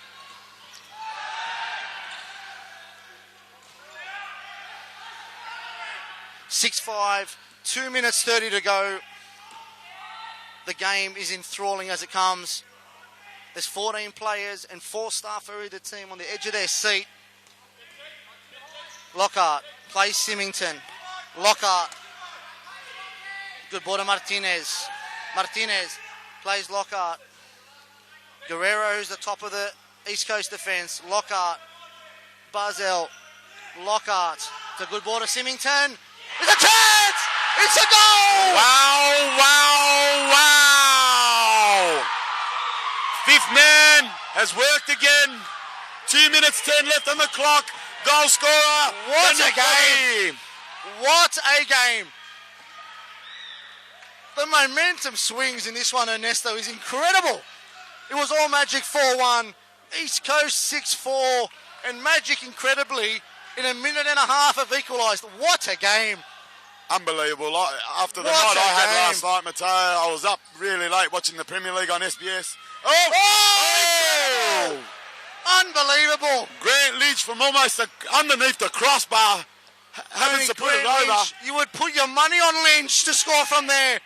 (6-5), 2 minutes 30 to go. The game is enthralling as it comes. There's 14 players and 4 staff for either team on the edge of their seat. Lockhart plays Symington. Lockhart. Good ball to Martinez. Martinez plays Lockhart. Guerrero, who's the top of the East Coast defence. Lockhart. Barzell. Lockhart. It's a good ball to Symington. It's a chance! It's a goal! Wow, wow, wow! Fifth man has worked again. 2 minutes 10 left on the clock. Goal scorer. What a game! What a game! The momentum swings in this one, Ernesto, is incredible. It was all Magic 4-1, East Coast 6-4, and Magic, incredibly, in a minute and a half have equalised. What a game! Unbelievable. After the night I had last night, Mateo, I was up really late watching the Premier League on SBS. Oh! Unbelievable! Grant Lynch from almost underneath the crossbar, having to put it over. Lynch, you would put your money on Lynch to score from there.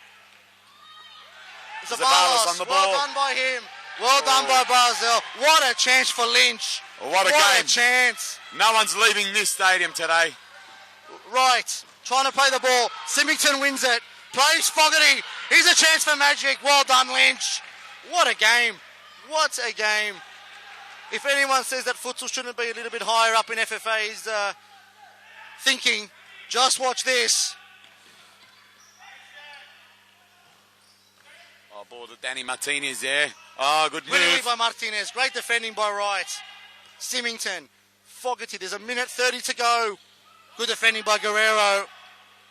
Zabalos on the ball. Well done by him. Well done by Barzell. What a chance for Lynch. What a game. What a chance. No one's leaving this stadium today. Right. Trying to play the ball. Symington wins it. Plays Fogarty. Here's a chance for Magic. Well done, Lynch. What a game. What a game. If anyone says that futsal shouldn't be a little bit higher up in FFA's thinking, just watch this. Oh, ball to Danny Martinez there. Oh, good Good lead move. by Martinez. Great defending by Wright. Symington. Fogarty. There's a minute 30 to go. Good defending by Guerrero.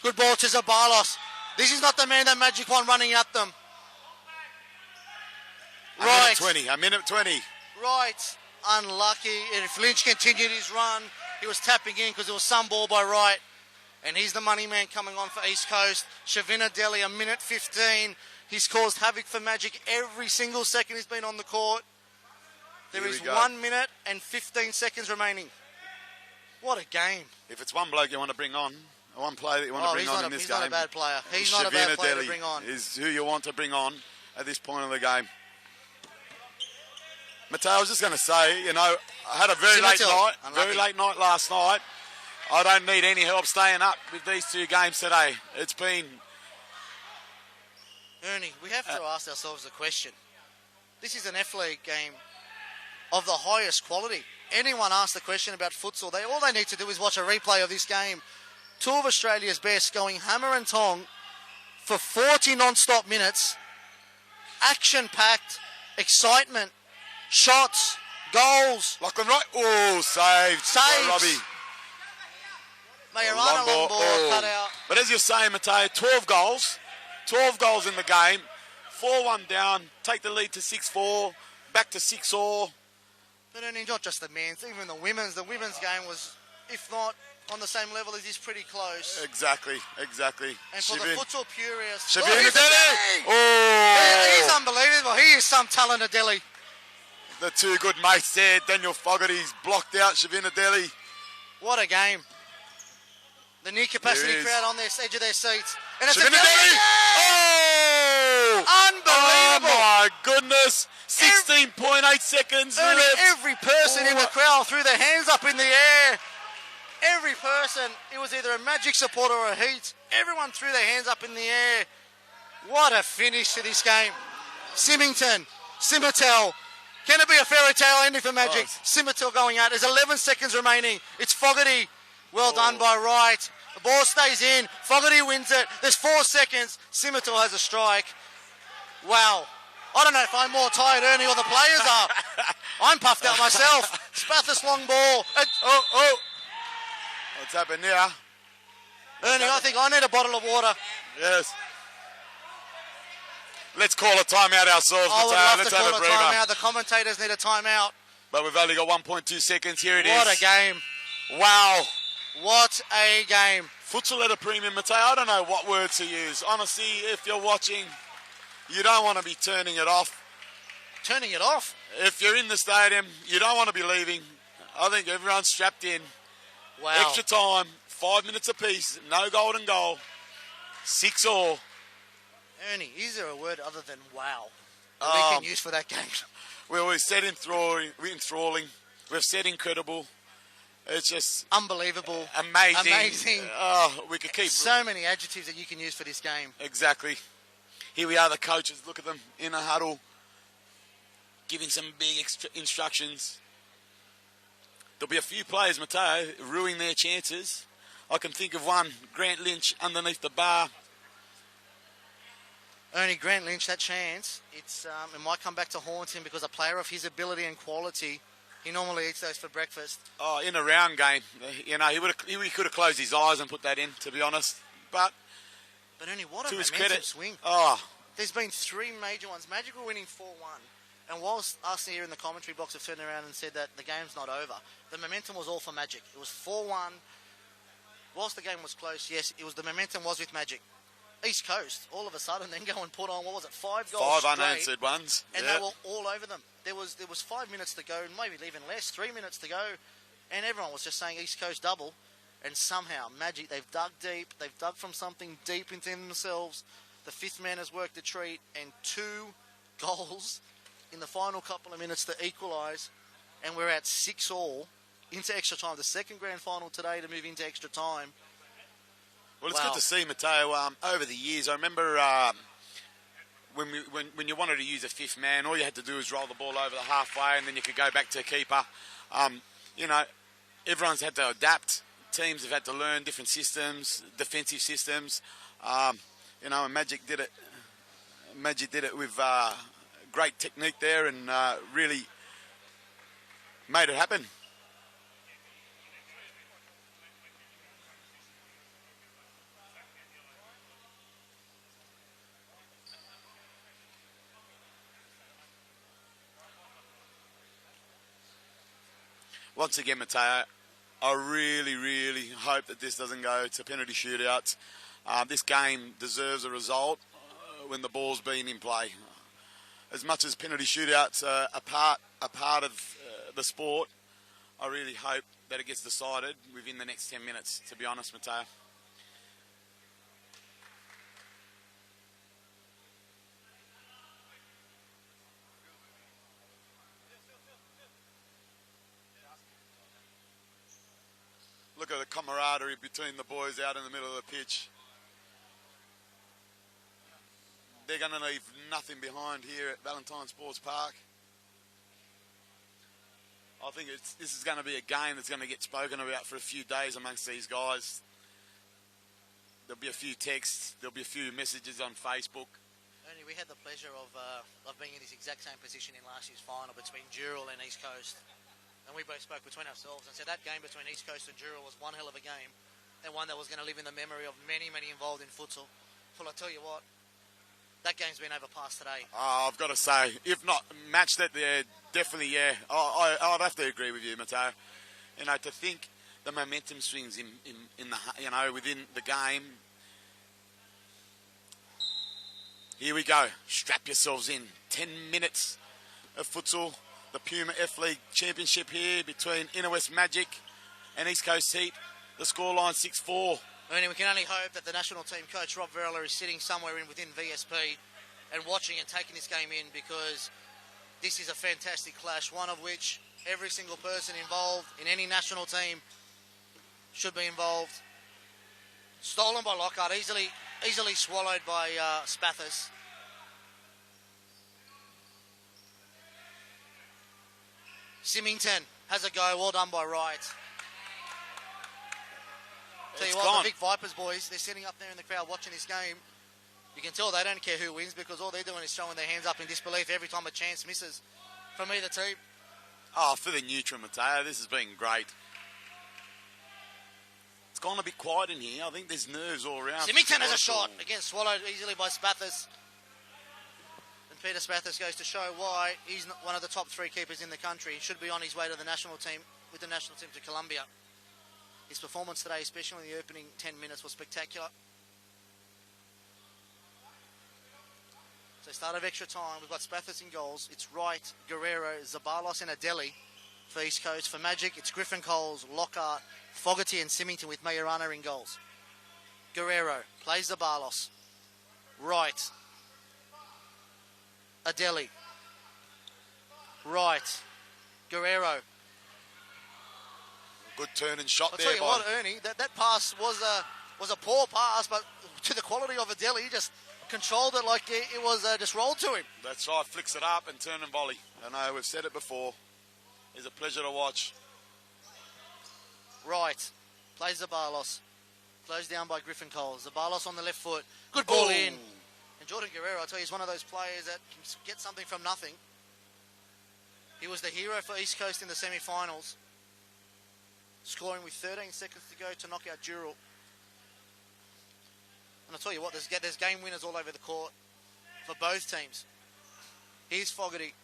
Good ball to Zabalos. This is not the man that Magic won running at them. Right. A minute 20. Right. Unlucky. If Lynch continued his run, he was tapping in because there was some ball by Wright. And he's the money man coming on for East Coast. Shavina Delhi, a minute 15. He's caused havoc for Magic every single second he's been on the court. There is 1 minute and 15 seconds remaining. What a game. If it's one bloke you want to bring on, one player that you want to bring on in this game. He's not a bad player. He's not a bad player to bring on. Is who you want to bring on at this point of the game. Mateo, I was just going to say, I had a very late night last night. I don't need any help staying up with these two games today. It's been... Ernie, we have to ask ourselves a question. This is an F-League game of the highest quality. Anyone ask the question about futsal, all they need to do is watch a replay of this game. Two of Australia's best going hammer and tong for 40 non-stop minutes. Action-packed, excitement, shots, goals. Lachlan Wright. Oh, saved. Saves. Robbie. Majorana long ball cut out. But as you're saying, Mateo, 12 goals. 12 goals in the game. 4-1 down. Take the lead to 6-4. Back to 6-all. But only not just the men's, even the women's. The women's game was, if not on the same level, it is pretty close. Exactly. And for the futsal purists... Shavina Delhi! Oh! He's unbelievable. He is some talent of Delhi. The two good mates there. Daniel Fogarty's blocked out Shavina Delhi. What a game. The near capacity crowd on the edge of their seats. And it's Shavina Delhi! Oh! Unbelievable! Oh my goodness! 16.8 seconds left. Every person in the crowd threw their hands up in the air. Every person, it was either a Magic supporter or a Heat. Everyone threw their hands up in the air. What a finish to this game. Symington, Simitel. Can it be a fairy tale ending for Magic? Simitel going out. There's 11 seconds remaining. It's Fogarty. Well done by Wright. The ball stays in. Fogarty wins it. There's 4 seconds. Simitel has a strike. Wow. I don't know if I'm more tired, Ernie, or the players are. I'm puffed out myself. Spathis long ball. What's happened here? Ernie, I think I need a bottle of water. Yes. Let's call a timeout ourselves. I would love Let's to have call a timeout. The commentators need a timeout. But we've only got 1.2 seconds. Here it is. What a game. Wow. What a game. Futsal at a premium, Mateo. I don't know what words to use. Honestly, if you're watching, you don't want to be turning it off. Turning it off? If you're in the stadium, you don't want to be leaving. I think everyone's strapped in. Wow. Extra time, 5 minutes apiece, no golden goal, 6-all. Ernie, is there a word other than wow that we can use for that game? Well, we've said enthralling, we've said incredible. It's just... unbelievable. Amazing. We could keep... so many adjectives that you can use for this game. Exactly. Here we are, the coaches. Look at them in a huddle, giving some big extra instructions. There'll be a few players, Mateo, ruining their chances. I can think of one, Grant Lynch, underneath the bar. Only Grant Lynch, that chance, it might come back to haunt him because a player of his ability and quality, he normally eats those for breakfast. Oh, in a round game, he could have closed his eyes and put that in, to be honest. But only what a to his momentum credit, swing. Oh, there's been 3 major ones. Magic were winning 4-1. And whilst us here in the commentary box have turned around and said that the game's not over, the momentum was all for Magic. It was 4-1. Whilst the game was close, yes, the momentum was with Magic. East Coast, all of a sudden, then go and put on, 5 goals 5 unanswered ones. And they were all over them. There was 5 minutes to go, maybe even less, 3 minutes to go, and everyone was just saying East Coast double. And somehow, Magic, they've dug deep. They've dug from something deep into themselves. The 5th man has worked a treat, and 2 goals in the final couple of minutes to equalise, and we're at 6-all into extra time. The second grand final today to move into extra time. Well, it's good to see, Mateo. Over the years, I remember when you wanted to use a 5th man, all you had to do was roll the ball over the halfway, and then you could go back to a keeper. Everyone's had to adapt. Teams have had to learn different systems, defensive systems. And Magic did it. Magic did it with great technique there, and really made it happen. once again, Mateo, I really, really hope that this doesn't go to penalty shootouts. This game deserves a result when the ball's been in play. As much as penalty shootouts are a part of the sport, I really hope that it gets decided within the next 10 minutes, to be honest, Mateo. Look at the camaraderie between the boys out in the middle of the pitch. They're going to leave nothing behind here at Valentine Sports Park. I think this is going to be a game that's going to get spoken about for a few days amongst these guys. There'll be a few texts, there'll be a few messages on Facebook. Only we had the pleasure of being in this exact same position in last year's final between Dural and East Coast. And we both spoke between ourselves and said that game between East Coast and Dural was one hell of a game, and one that was going to live in the memory of many, many involved in futsal. Well, I tell you what, that game's been overpassed today. I've got to say, if not matched it there, definitely, yeah. I'd have to agree with you, Mateo. You know, to think the momentum swings in the within the game. Here we go. Strap yourselves in. 10 minutes of futsal. The PUMA F-League Championship here between Inner West Magic and East Coast Heat. The scoreline 6-4. I mean, we can only hope that the national team coach, Rob Verla, is sitting somewhere within VSP and watching and taking this game in, because this is a fantastic clash, one of which every single person involved in any national team should be involved. Stolen by Lockhart, easily swallowed by Spathis. Symington has a go, well done by Wright. Tell you what, the Vic Vipers boys, they're sitting up there in the crowd watching this game. You can tell they don't care who wins, because all they're doing is throwing their hands up in disbelief every time a chance misses from either team. Oh, for the neutral, Mateo, this has been great. It's gone a bit quiet in here. I think there's nerves all around. Symington has a shot, again swallowed easily by Spathis. And Peter Spathis goes to show why he's not one of the top 3 keepers in the country. He should be on his way to the national team, with the national team to Colombia. His performance today, especially in the opening 10 minutes, was spectacular. So start of extra time, we've got Spathis in goals. It's Wright, Guerrero, Zabalos and Adeli for East Coast. For Magic, it's Griffin Coles, Lockhart, Fogarty and Symington with Majorana in goals. Guerrero plays Zabalos. Wright. Adeli. Wright. Guerrero. Good turn and shot there. I'll tell you what, Ernie, that pass was a poor pass, but to the quality of Adeli, he just controlled it like it was just rolled to him. That's right, flicks it up and turn and volley. I know, we've said it before. It's a pleasure to watch. Right, plays Zabalos. Closed down by Griffin Coles. Zabalos on the left foot. Good ball in. And Jordan Guerrero, I tell you, is one of those players that can get something from nothing. He was the hero for East Coast in the semi-finals, scoring with 13 seconds to go to knock out Dural. And I'll tell you what, there's game winners all over the court for both teams. Here's Fogarty.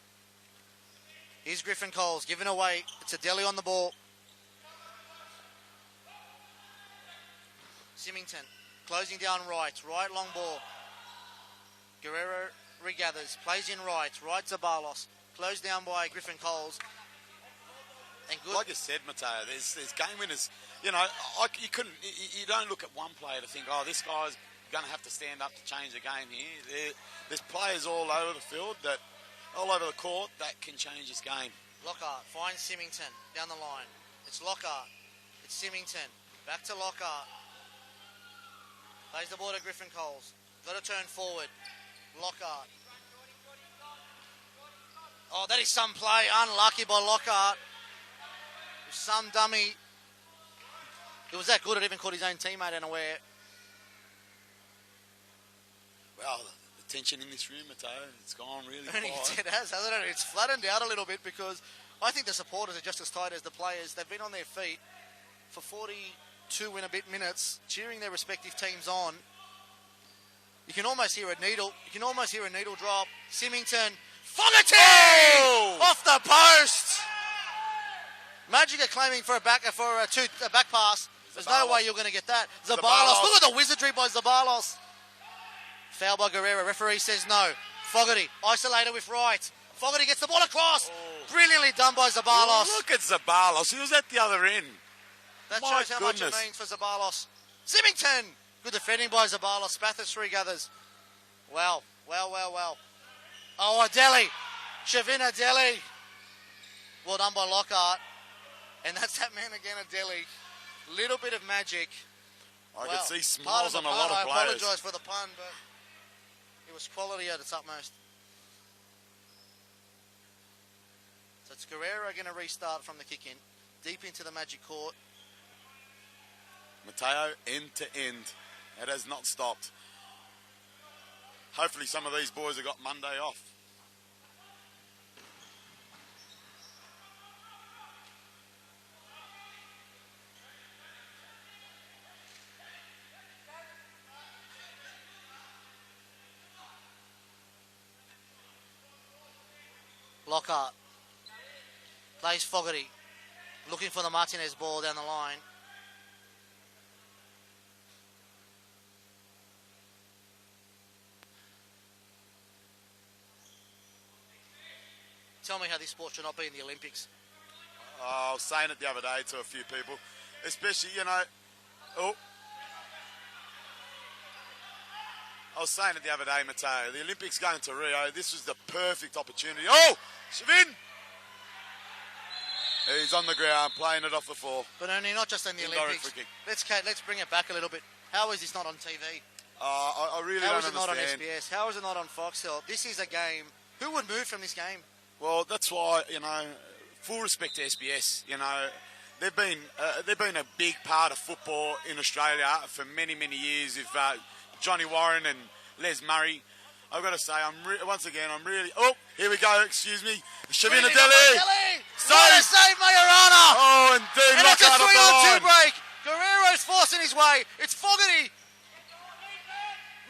Here's Griffin Coles giving away. It's Adeli on the ball. Symington closing down Wright. Wright long ball. Guerrero regathers. Plays in Wright. Wright Zabalos. Closed down by Griffin Coles. And good. Like you said, Mateo, there's game winners. You know, you don't look at one player to think, oh, this guy's going to have to stand up to change the game here. There's players all over the field, all over the court, that can change this game. Lockhart finds Symington down the line. It's Lockhart. It's Symington. Back to Lockhart. Plays the ball to Griffin Coles. Got to turn forward. Lockhart. Oh, that is some play. Unlucky by Lockhart. Some dummy. It was that good it even caught his own teammate unaware. Well, the tension in this room, Mateo, it's gone really quiet. It has, hasn't it? It's flattened out a little bit, because I think the supporters are just as tight as the players. They've been on their feet for 42 and a bit minutes, cheering their respective teams on. You can almost hear a needle. You can almost hear a needle drop. Symington. Fogarty! Oh! Off the post! Magic are claiming for a back pass. There's no Zabalos. way you're going to get that. Zabalos. Zabalos. Look at the wizardry by Zabalos. Foul by Guerrero. Referee says no. Fogarty isolated with right. Fogarty gets the ball across. Oh. Brilliantly done by Zabalos. Look at Zabalos. He was at the other end. That My shows how much it goodness. means for Zabalos. Symington. Good defending by Zabalos. Bathurst 3 gathers. Well. Oh, Adeli. Shavin Adeli. Well done by Lockhart. And that's that man again, Adeli. Little bit of magic. I could see part smiles the on a pun. lot of I players. apologise for the pun, but it was quality at its utmost. So it's Guerrero going to restart from the kick-in. Deep into the Magic court. Mateo, end to end. It has not stopped. Hopefully some of these boys have got Monday off. Lockhart plays Fogarty, looking for the Martinez ball down the line. Tell me how this sport should not be in the Olympics. I was saying it the other day to a few people, especially, I was saying it the other day, Mateo, the Olympics going to Rio, this was the perfect opportunity. Oh, Shavin! He's on the ground, playing it off the floor. But only not just in the Indirect Olympics. free kick. Let's bring it back a little bit. How is this not on TV? I really How don't is it not on understand. SBS? How is it not on Foxtel? This is a game. Who would move from this game? Well, that's why, full respect to SBS, they've been a big part of football in Australia for many, many years with Johnny Warren and Les Murray. I've got to say, I'm really... Oh, here we go, excuse me. Shavin Adeli! What a save, Majorana! Oh, indeed, And it's a Lockhart off the 3-on-2 line. break. Guerrero's forcing his way. It's Fogarty.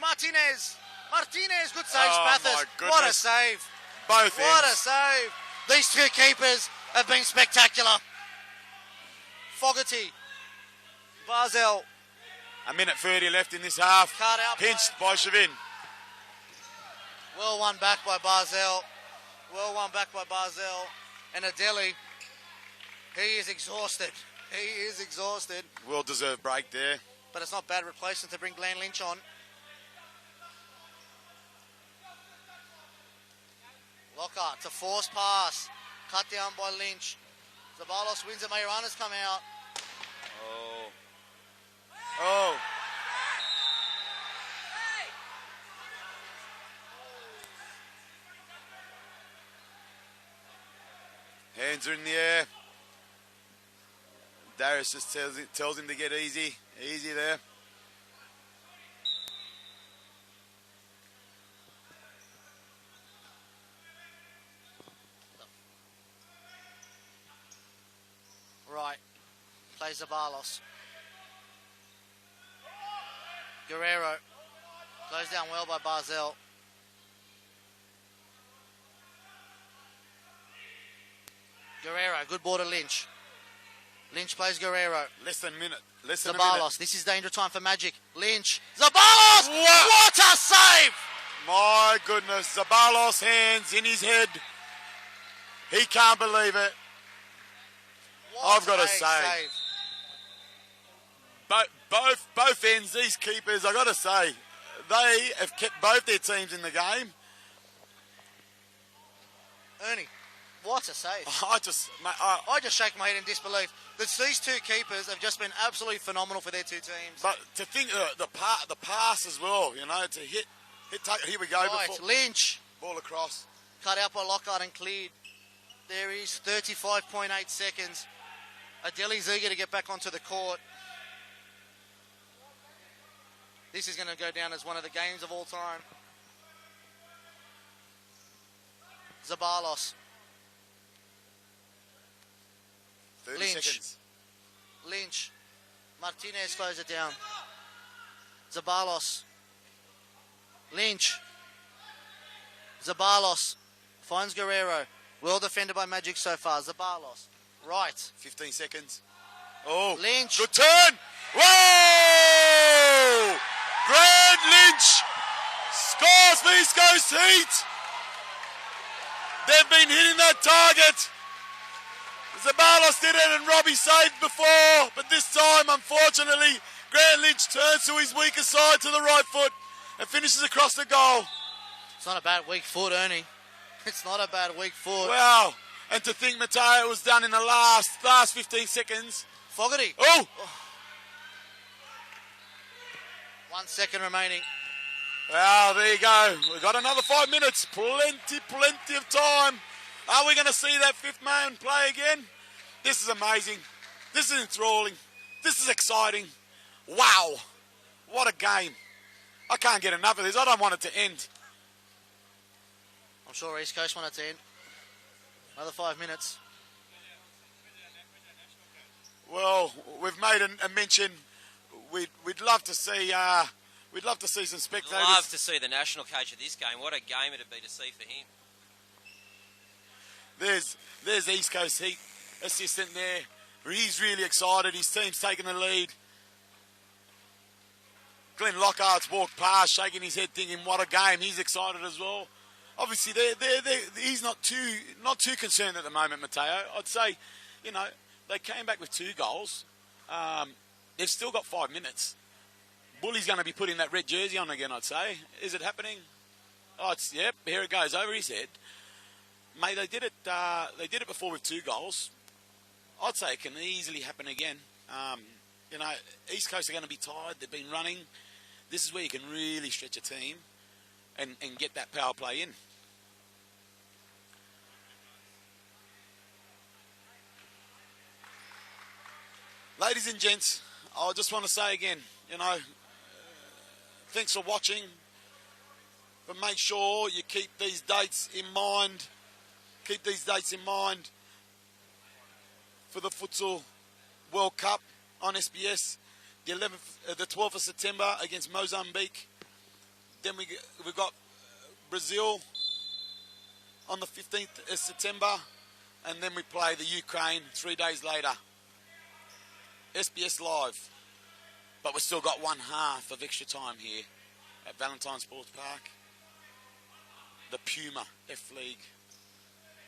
Martinez, good save, Oh, Bathurst. my What a goodness. save. Both What a ends. save. These two keepers have been spectacular. Fogarty, Barzell, A minute 30 left in this half. Cut out Pinched by Shavin. well won back by Barzell. And Adeli, he is exhausted. Well-deserved break there. But it's not bad replacement to bring Glenn Lynch on. Lockhart, it's a forced pass. Cut down by Lynch. Zabalos wins it. Majorana's come out. Oh. Hands are in the air. Darius just tells him to get easy. Easy there. Right. Plays Zabalos. Guerrero. Closed down well by Barzell. Guerrero, good ball to Lynch. Lynch plays Guerrero. Less than a minute. Less than a Zabalos, minute. this is danger time for Magic. Lynch. Zabalos! What a save! My goodness. Zabalos hands in his head. He can't believe it. I've got to say. Both ends, these keepers, I've got to say, they have kept both their teams in the game. Ernie, what a save. I just shake my head in disbelief. These two keepers have just been absolutely phenomenal for their two teams. But to think the pass as well, to hit here we go. Right, Before, Lynch. ball across. Cut out by Lockhart and cleared. There is 35.8 seconds. Adeli's eager to get back onto the court. This is going to go down as one of the games of all time. Zabalos. 30 Lynch. seconds. Lynch. Martinez slows it down. Zabalos. Lynch. Zabalos. Finds Guerrero. Well defended by Magic so far. Zabalos. Right. 15 seconds. Oh, Lynch. good turn. Whoa! Grant Lynch scores for East Coast Heat. They've been hitting that target. Zabalos did it and Robbie saved before, but this time, unfortunately, Grant Lynch turns to his weaker side to the right foot and finishes across the goal. It's not a bad weak foot, Ernie. It's not a bad weak foot. Wow. And to think, Mateo, it was done in the last 15 seconds. Fogarty. Oh! 1 second remaining. Well, there you go. We've got another 5 minutes. Plenty of time. Are we going to see that fifth man play again? This is amazing. This is enthralling. This is exciting. Wow. What a game. I can't get enough of this. I don't want it to end. I'm sure East Coast want it to end. Another 5 minutes. Well, we've made a mention. We'd love to see. We'd love to see some spectators. Love to see the national coach of this game. What a game it'd be to see for him. There's East Coast Heat assistant there. He's really excited. His team's taking the lead. Glenn Lockhart's walked past, shaking his head, thinking, "What a game!" He's excited as well. Obviously, he's not too concerned at the moment, Mateo. I'd say, they came back with 2 goals. They've still got 5 minutes. Bully's going to be putting that red jersey on again, I'd say. Is it happening? Oh, yep. Here it goes over his head. Mate, they did it. They did it before with 2 goals. I'd say it can easily happen again. East Coast are going to be tired. They've been running. This is where you can really stretch a team and get that power play in. Ladies and gents, I just want to say again, thanks for watching. But make sure you keep these dates in mind. Keep these dates in mind for the Futsal World Cup on SBS. The 12th of September against Mozambique. Then we've got Brazil on the 15th of September. And then we play the Ukraine 3 days later. SBS Live. But we've still got 1/2 of extra time here at Valentine Sports Park. The PUMA F-League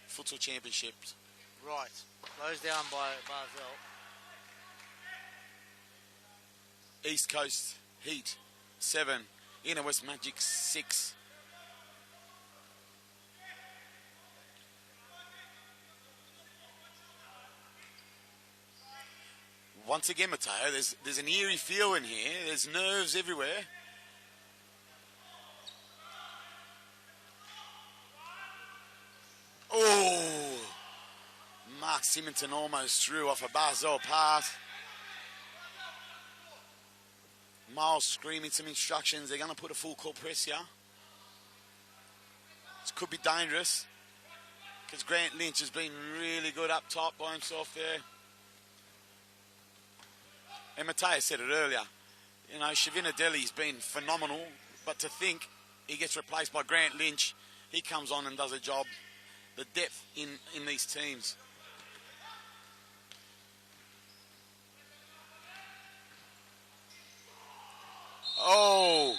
Futsal Championships. Right. Closed down by Barzell. East Coast Heat 7. Inner West Magic 6. Once again, Mateo, there's an eerie feel in here. There's nerves everywhere. Oh! Mark Symington almost threw off a Barzell pass. Miles screaming some instructions. They're going to put a full court press here. This could be dangerous because Grant Lynch has been really good up top by himself there. And Mateo said it earlier. Shavina Deli's been phenomenal, but to think he gets replaced by Grant Lynch, he comes on and does a job. The depth in these teams. Oh!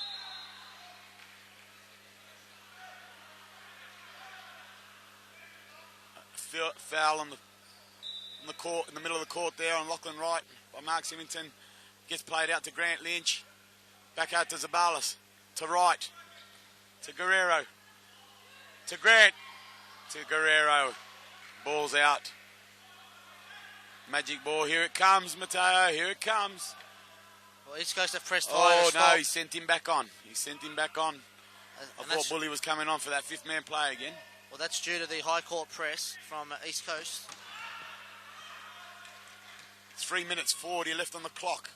Foul on the court, in the middle of the court there on Lachlan Wright by Mark Symington. Gets played out to Grant Lynch. Back out to Zabalos. To Wright. To Guerrero. To Grant. To Guerrero. Ball's out. Magic ball. Here it comes, Mateo. Here it comes. Well, East Coast have pressed high. high. No, he sent him back on. I thought Bully was coming on for that 5th man play again. Well, that's due to the high court press from East Coast. 3 minutes 40 left on the clock.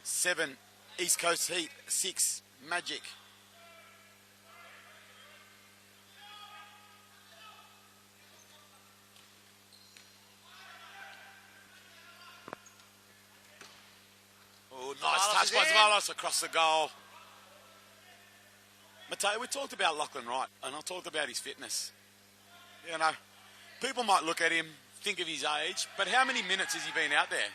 7 East Coast Heat, 6 Magic. Oh, nice touch by Zabalos across the goal. Mateo, we talked about Lachlan Wright, and I talked about his fitness. people might look at him, think of his age, but how many minutes has he been out there?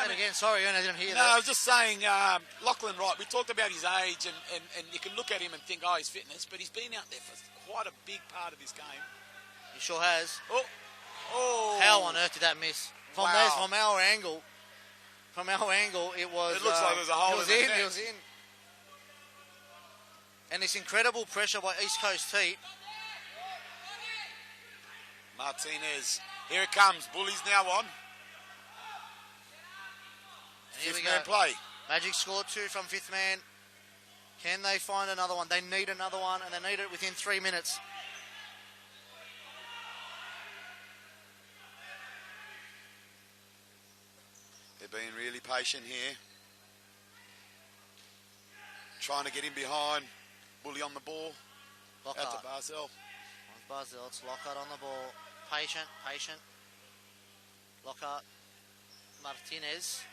Again, sorry, I didn't hear No, that. I was just saying, Lachlan Wright, we talked about his age, and you can look at him and think, oh, his fitness, but he's been out there for quite a big part of this game. He sure has. Oh. How on earth did that miss? From our angle, it was. It looks like there's a hole in the net. It was in. And this incredible pressure by East Coast Heat. Martinez, here it comes. Bully's now on. Here we Fifth man go. play. Magic scored 2 from fifth man. Can they find another one? They need another one, and they need it within 3 minutes. They're being really patient here. Trying to get in behind. Bully on the ball. Lockhart. Out to Barzell. Barzell, it's Lockhart on the ball. Patient. Lockhart. Martinez.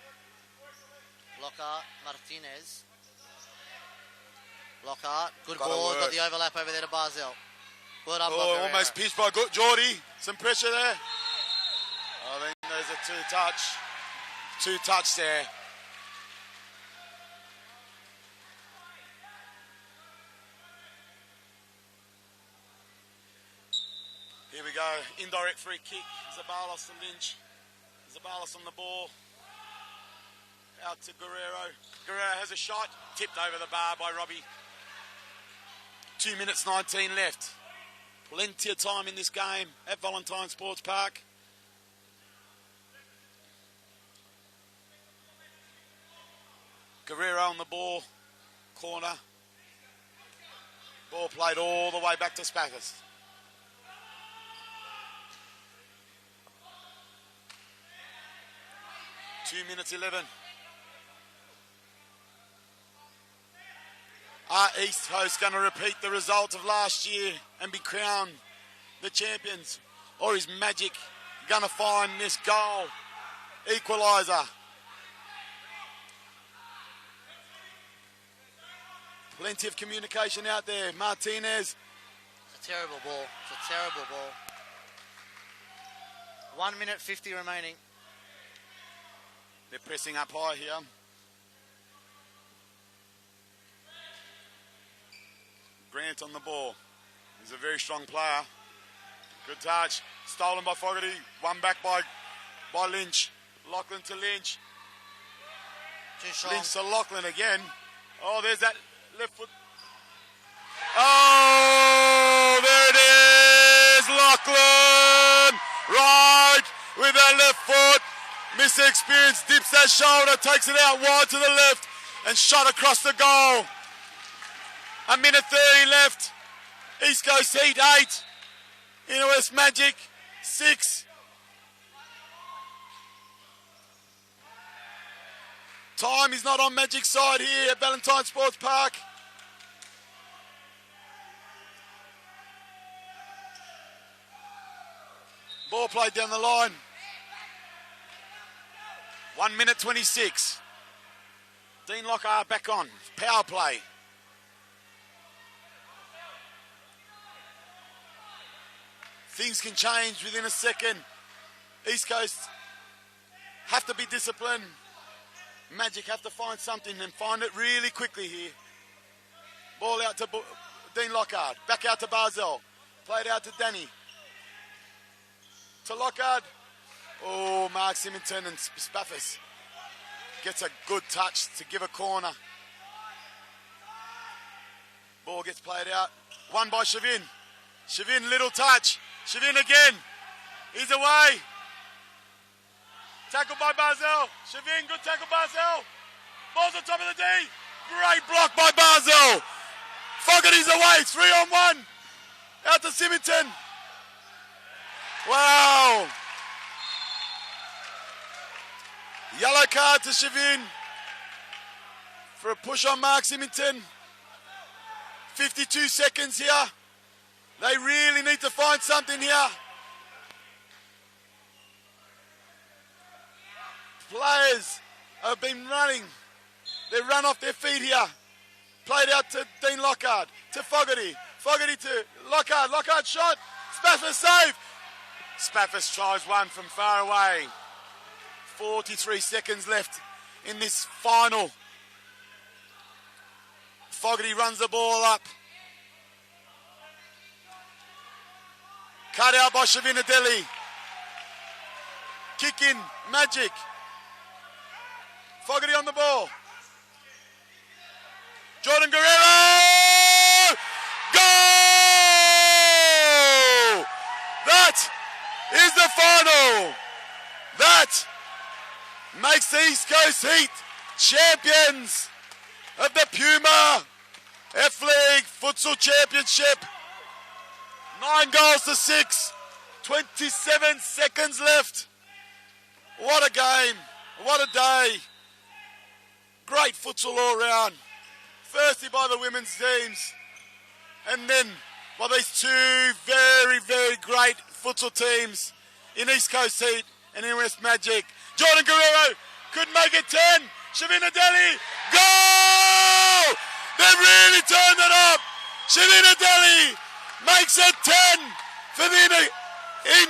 Lockhart. Good ball. Got the overlap over there to Barzell. Well done, almost pitched by Geordie. Some pressure there. I think there's a two touch there. Here we go. Indirect free kick. Zabalos to Lynch. Zabalos on the ball. Out to Guerrero. Guerrero has a shot. Tipped over the bar by Robbie. 2 minutes 19 left. Plenty of time in this game at Valentine Sports Park. Guerrero on the ball. Corner. Ball played all the way back to Spathis. Two minutes 11. Are East Coast going to repeat the result of last year and be crowned the champions? Or is Magic going to find this goal equaliser? Plenty of communication out there. Martinez. It's a terrible ball. 1 minute 50 remaining. They're pressing up high here. Grant on the ball. He's a very strong player. Good touch. Stolen by Fogarty. One back by Lynch. Lachlan to Lynch. Too strong. Lynch to Lachlan again. Oh, there's that left foot. Oh, there it is. Lachlan. Right with that left foot. Mr. Experience dips that shoulder. Takes it out wide to the left. And shot across the goal. A minute 30 left. East Coast Heat 8. Inner West Magic 6. Time is not on Magic's side here at Valentine Sports Park. Ball played down the line. 1 minute 26. Dean Lockhart back on. Power play. Things can change within a second. East Coast have to be disciplined. Magic have to find something and find it really quickly here. Ball out to Dean Lockhart. Back out to Barzell. Played out to Danny. To Lockhart. Oh, Mark Symington and Spaffis gets a good touch to give a corner. Ball gets played out. Won by Shavin. Shavin, little touch. Shavin again. He's away. Tackle by Barzell. Shavin, good tackle, Barzell. Ball's on top of the D. Great block by Barzell. Fogarty's away. 3-on-1. Out to Symington. Wow. Yellow card to Shavin for a push on Mark Symington. 52 seconds here. They really need to find something here. Players have been running. They run off their feet here. Played out to Dean Lockhart, to Fogarty. Fogarty to Lockhart shot. Spafford save. Spafford tries one from far away. 43 seconds left in this final. Fogarty runs the ball up. Cut out by Shavinadelli. Kick in, Magic. Fogarty on the ball. Jordan Guerrero! Goal! That is the final. That makes the East Coast Heat champions of the PUMA F-League Futsal Championship. 9 goals to 6. 27 seconds left. What a game. What a day. Great futsal all round. Firstly by the women's teams. And then by these two very, very great futsal teams in East Coast Heat and in West Magic. Jordan Guerrero could make it 10. Shavinadelli, goal! They've really turned it up. Shavinadelli makes it 10 for the in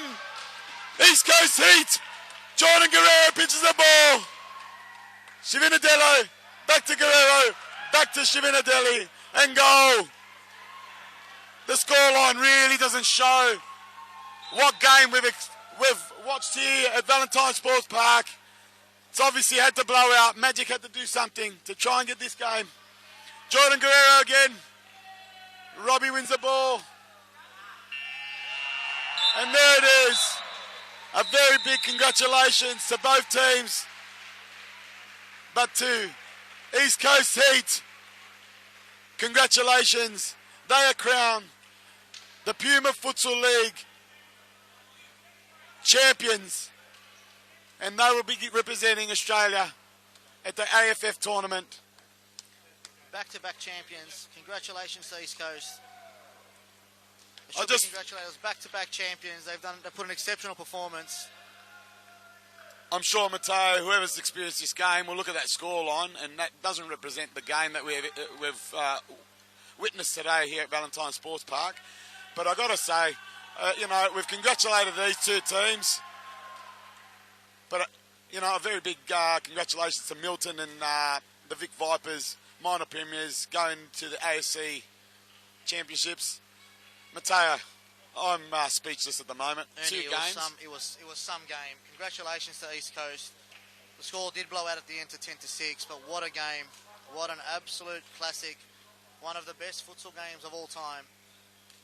East Coast Heat. Jordan Guerrero pitches the ball. Shavinadelli, back to Guerrero, back to Shavinadelli, and goal. The scoreline really doesn't show what game we've watched here at Valentine Sports Park. It's obviously had to blow out. Magic had to do something to try and get this game. Jordan Guerrero again. Robbie wins the ball. And there it is. A very big congratulations to both teams. But to East Coast Heat, congratulations. They are crowned the PUMA Futsal League champions. And they will be representing Australia at the AFF tournament. Back-to-back champions. Congratulations to East Coast. Congratulations, back-to-back champions. They put an exceptional performance. I'm sure Matteo, whoever's experienced this game, will look at that scoreline, and that doesn't represent the game that we've witnessed today here at Valentine Sports Park. But I've got to say, we've congratulated these two teams. But, a very big congratulations to Milton and the Vic Vipers, minor premiers, going to the ASC championships. Matteo, I'm speechless at the moment. Ernie, 2 games. It was some game. Congratulations to East Coast. The score did blow out at the end to 10-6, but what a game. What an absolute classic. One of the best futsal games of all time.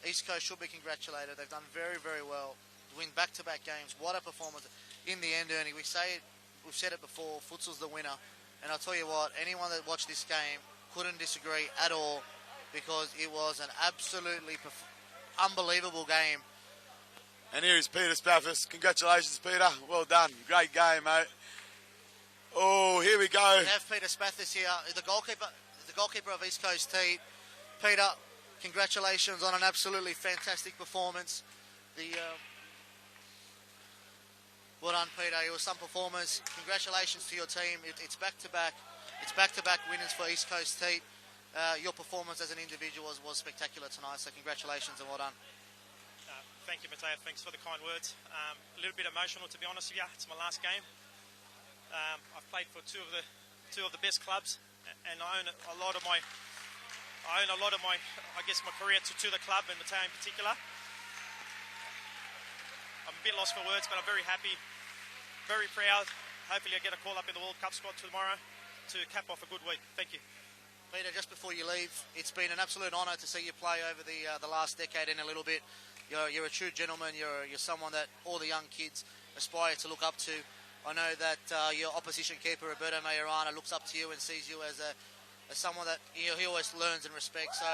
East Coast should be congratulated. They've done very, very well. To win back-to-back games. What a performance. In the end, Ernie, we've said it before, futsal's the winner. And I'll tell you what, anyone that watched this game couldn't disagree at all, because it was an absolutely unbelievable game. And here is Peter Spafford. Congratulations, Peter. Well done. Great game, mate. Oh, here we go. We have Peter Spathis here, the goalkeeper of East Coast Heat. Peter, congratulations on an absolutely fantastic performance. Well done, Peter. It was some performance. Congratulations to your team. It's back-to-back. It's back-to-back winners for East Coast Heat. Your performance as an individual was spectacular tonight, so congratulations and well done. Thank you, Matteo. Thanks for the kind words. A little bit emotional, to be honest with you. It's my last game. I've played for two of the best clubs, and I own a lot of my, I guess, my career to the club, and Matteo in particular. I'm a bit lost for words, but I'm very happy, very proud. Hopefully I get a call up in the World Cup squad tomorrow to cap off a good week. Thank you. Peter, just before you leave, it's been an absolute honour to see you play over the last decade and a little bit. You're a true gentleman. You're someone that all the young kids aspire to look up to. I know that your opposition keeper, Roberto Majorana, looks up to you and sees you as someone that he always learns and respects. So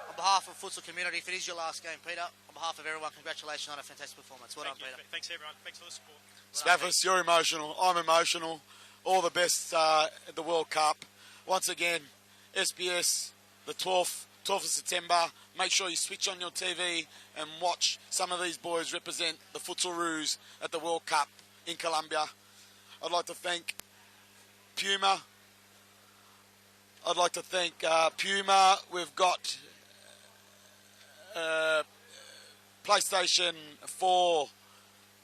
on behalf of the futsal community, if it is your last game, Peter, on behalf of everyone, congratulations on a fantastic performance. Well done, Peter. Thanks, everyone. Thanks for the support. Spafford, you're emotional. I'm emotional. All the best at the World Cup. Once again, SBS, the 12th of September. Make sure you switch on your TV and watch some of these boys represent the Futsaroos at the World Cup in Colombia. I'd like to thank PUMA. We've got PlayStation 4,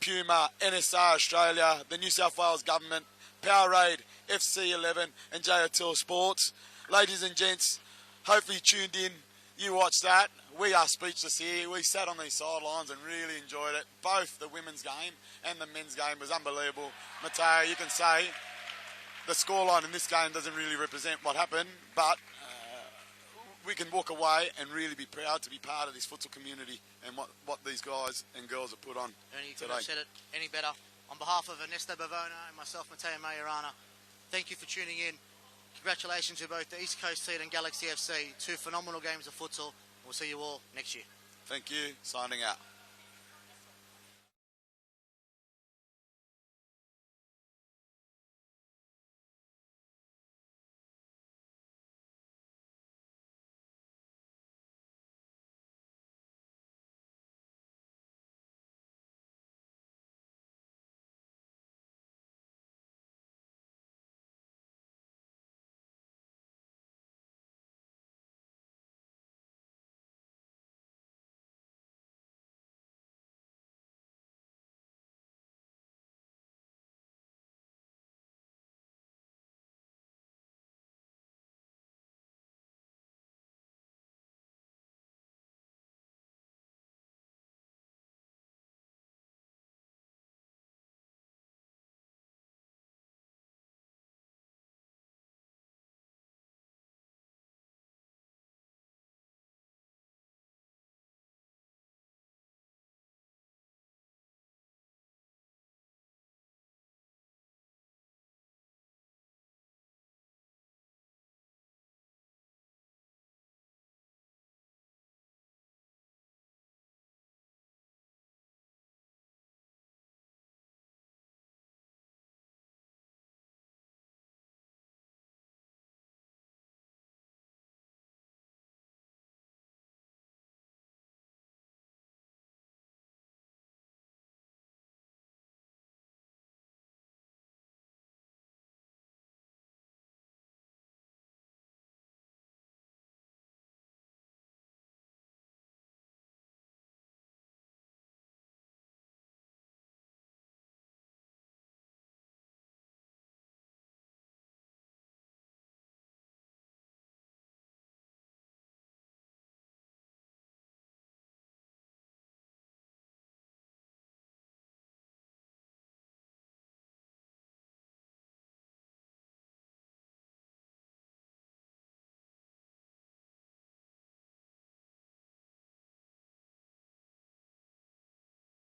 PUMA, NSR Australia, the New South Wales Government, Powerade, FC11 and JOTL Sports. Ladies and gents, hopefully you tuned in, you watched that. We are speechless here. We sat on these sidelines and really enjoyed it. Both the women's game and the men's game was unbelievable. Mateo, you can say the scoreline in this game doesn't really represent what happened, but we can walk away and really be proud to be part of this futsal community and what these guys and girls have put on And you today. couldn't have said it any better. On behalf of Ernesto Bavona and myself, Mateo Majorana, thank you for tuning in. Congratulations to both the East Coast team and Galaxy FC. Two phenomenal games of futsal. We'll see you all next year. Thank you. Signing out.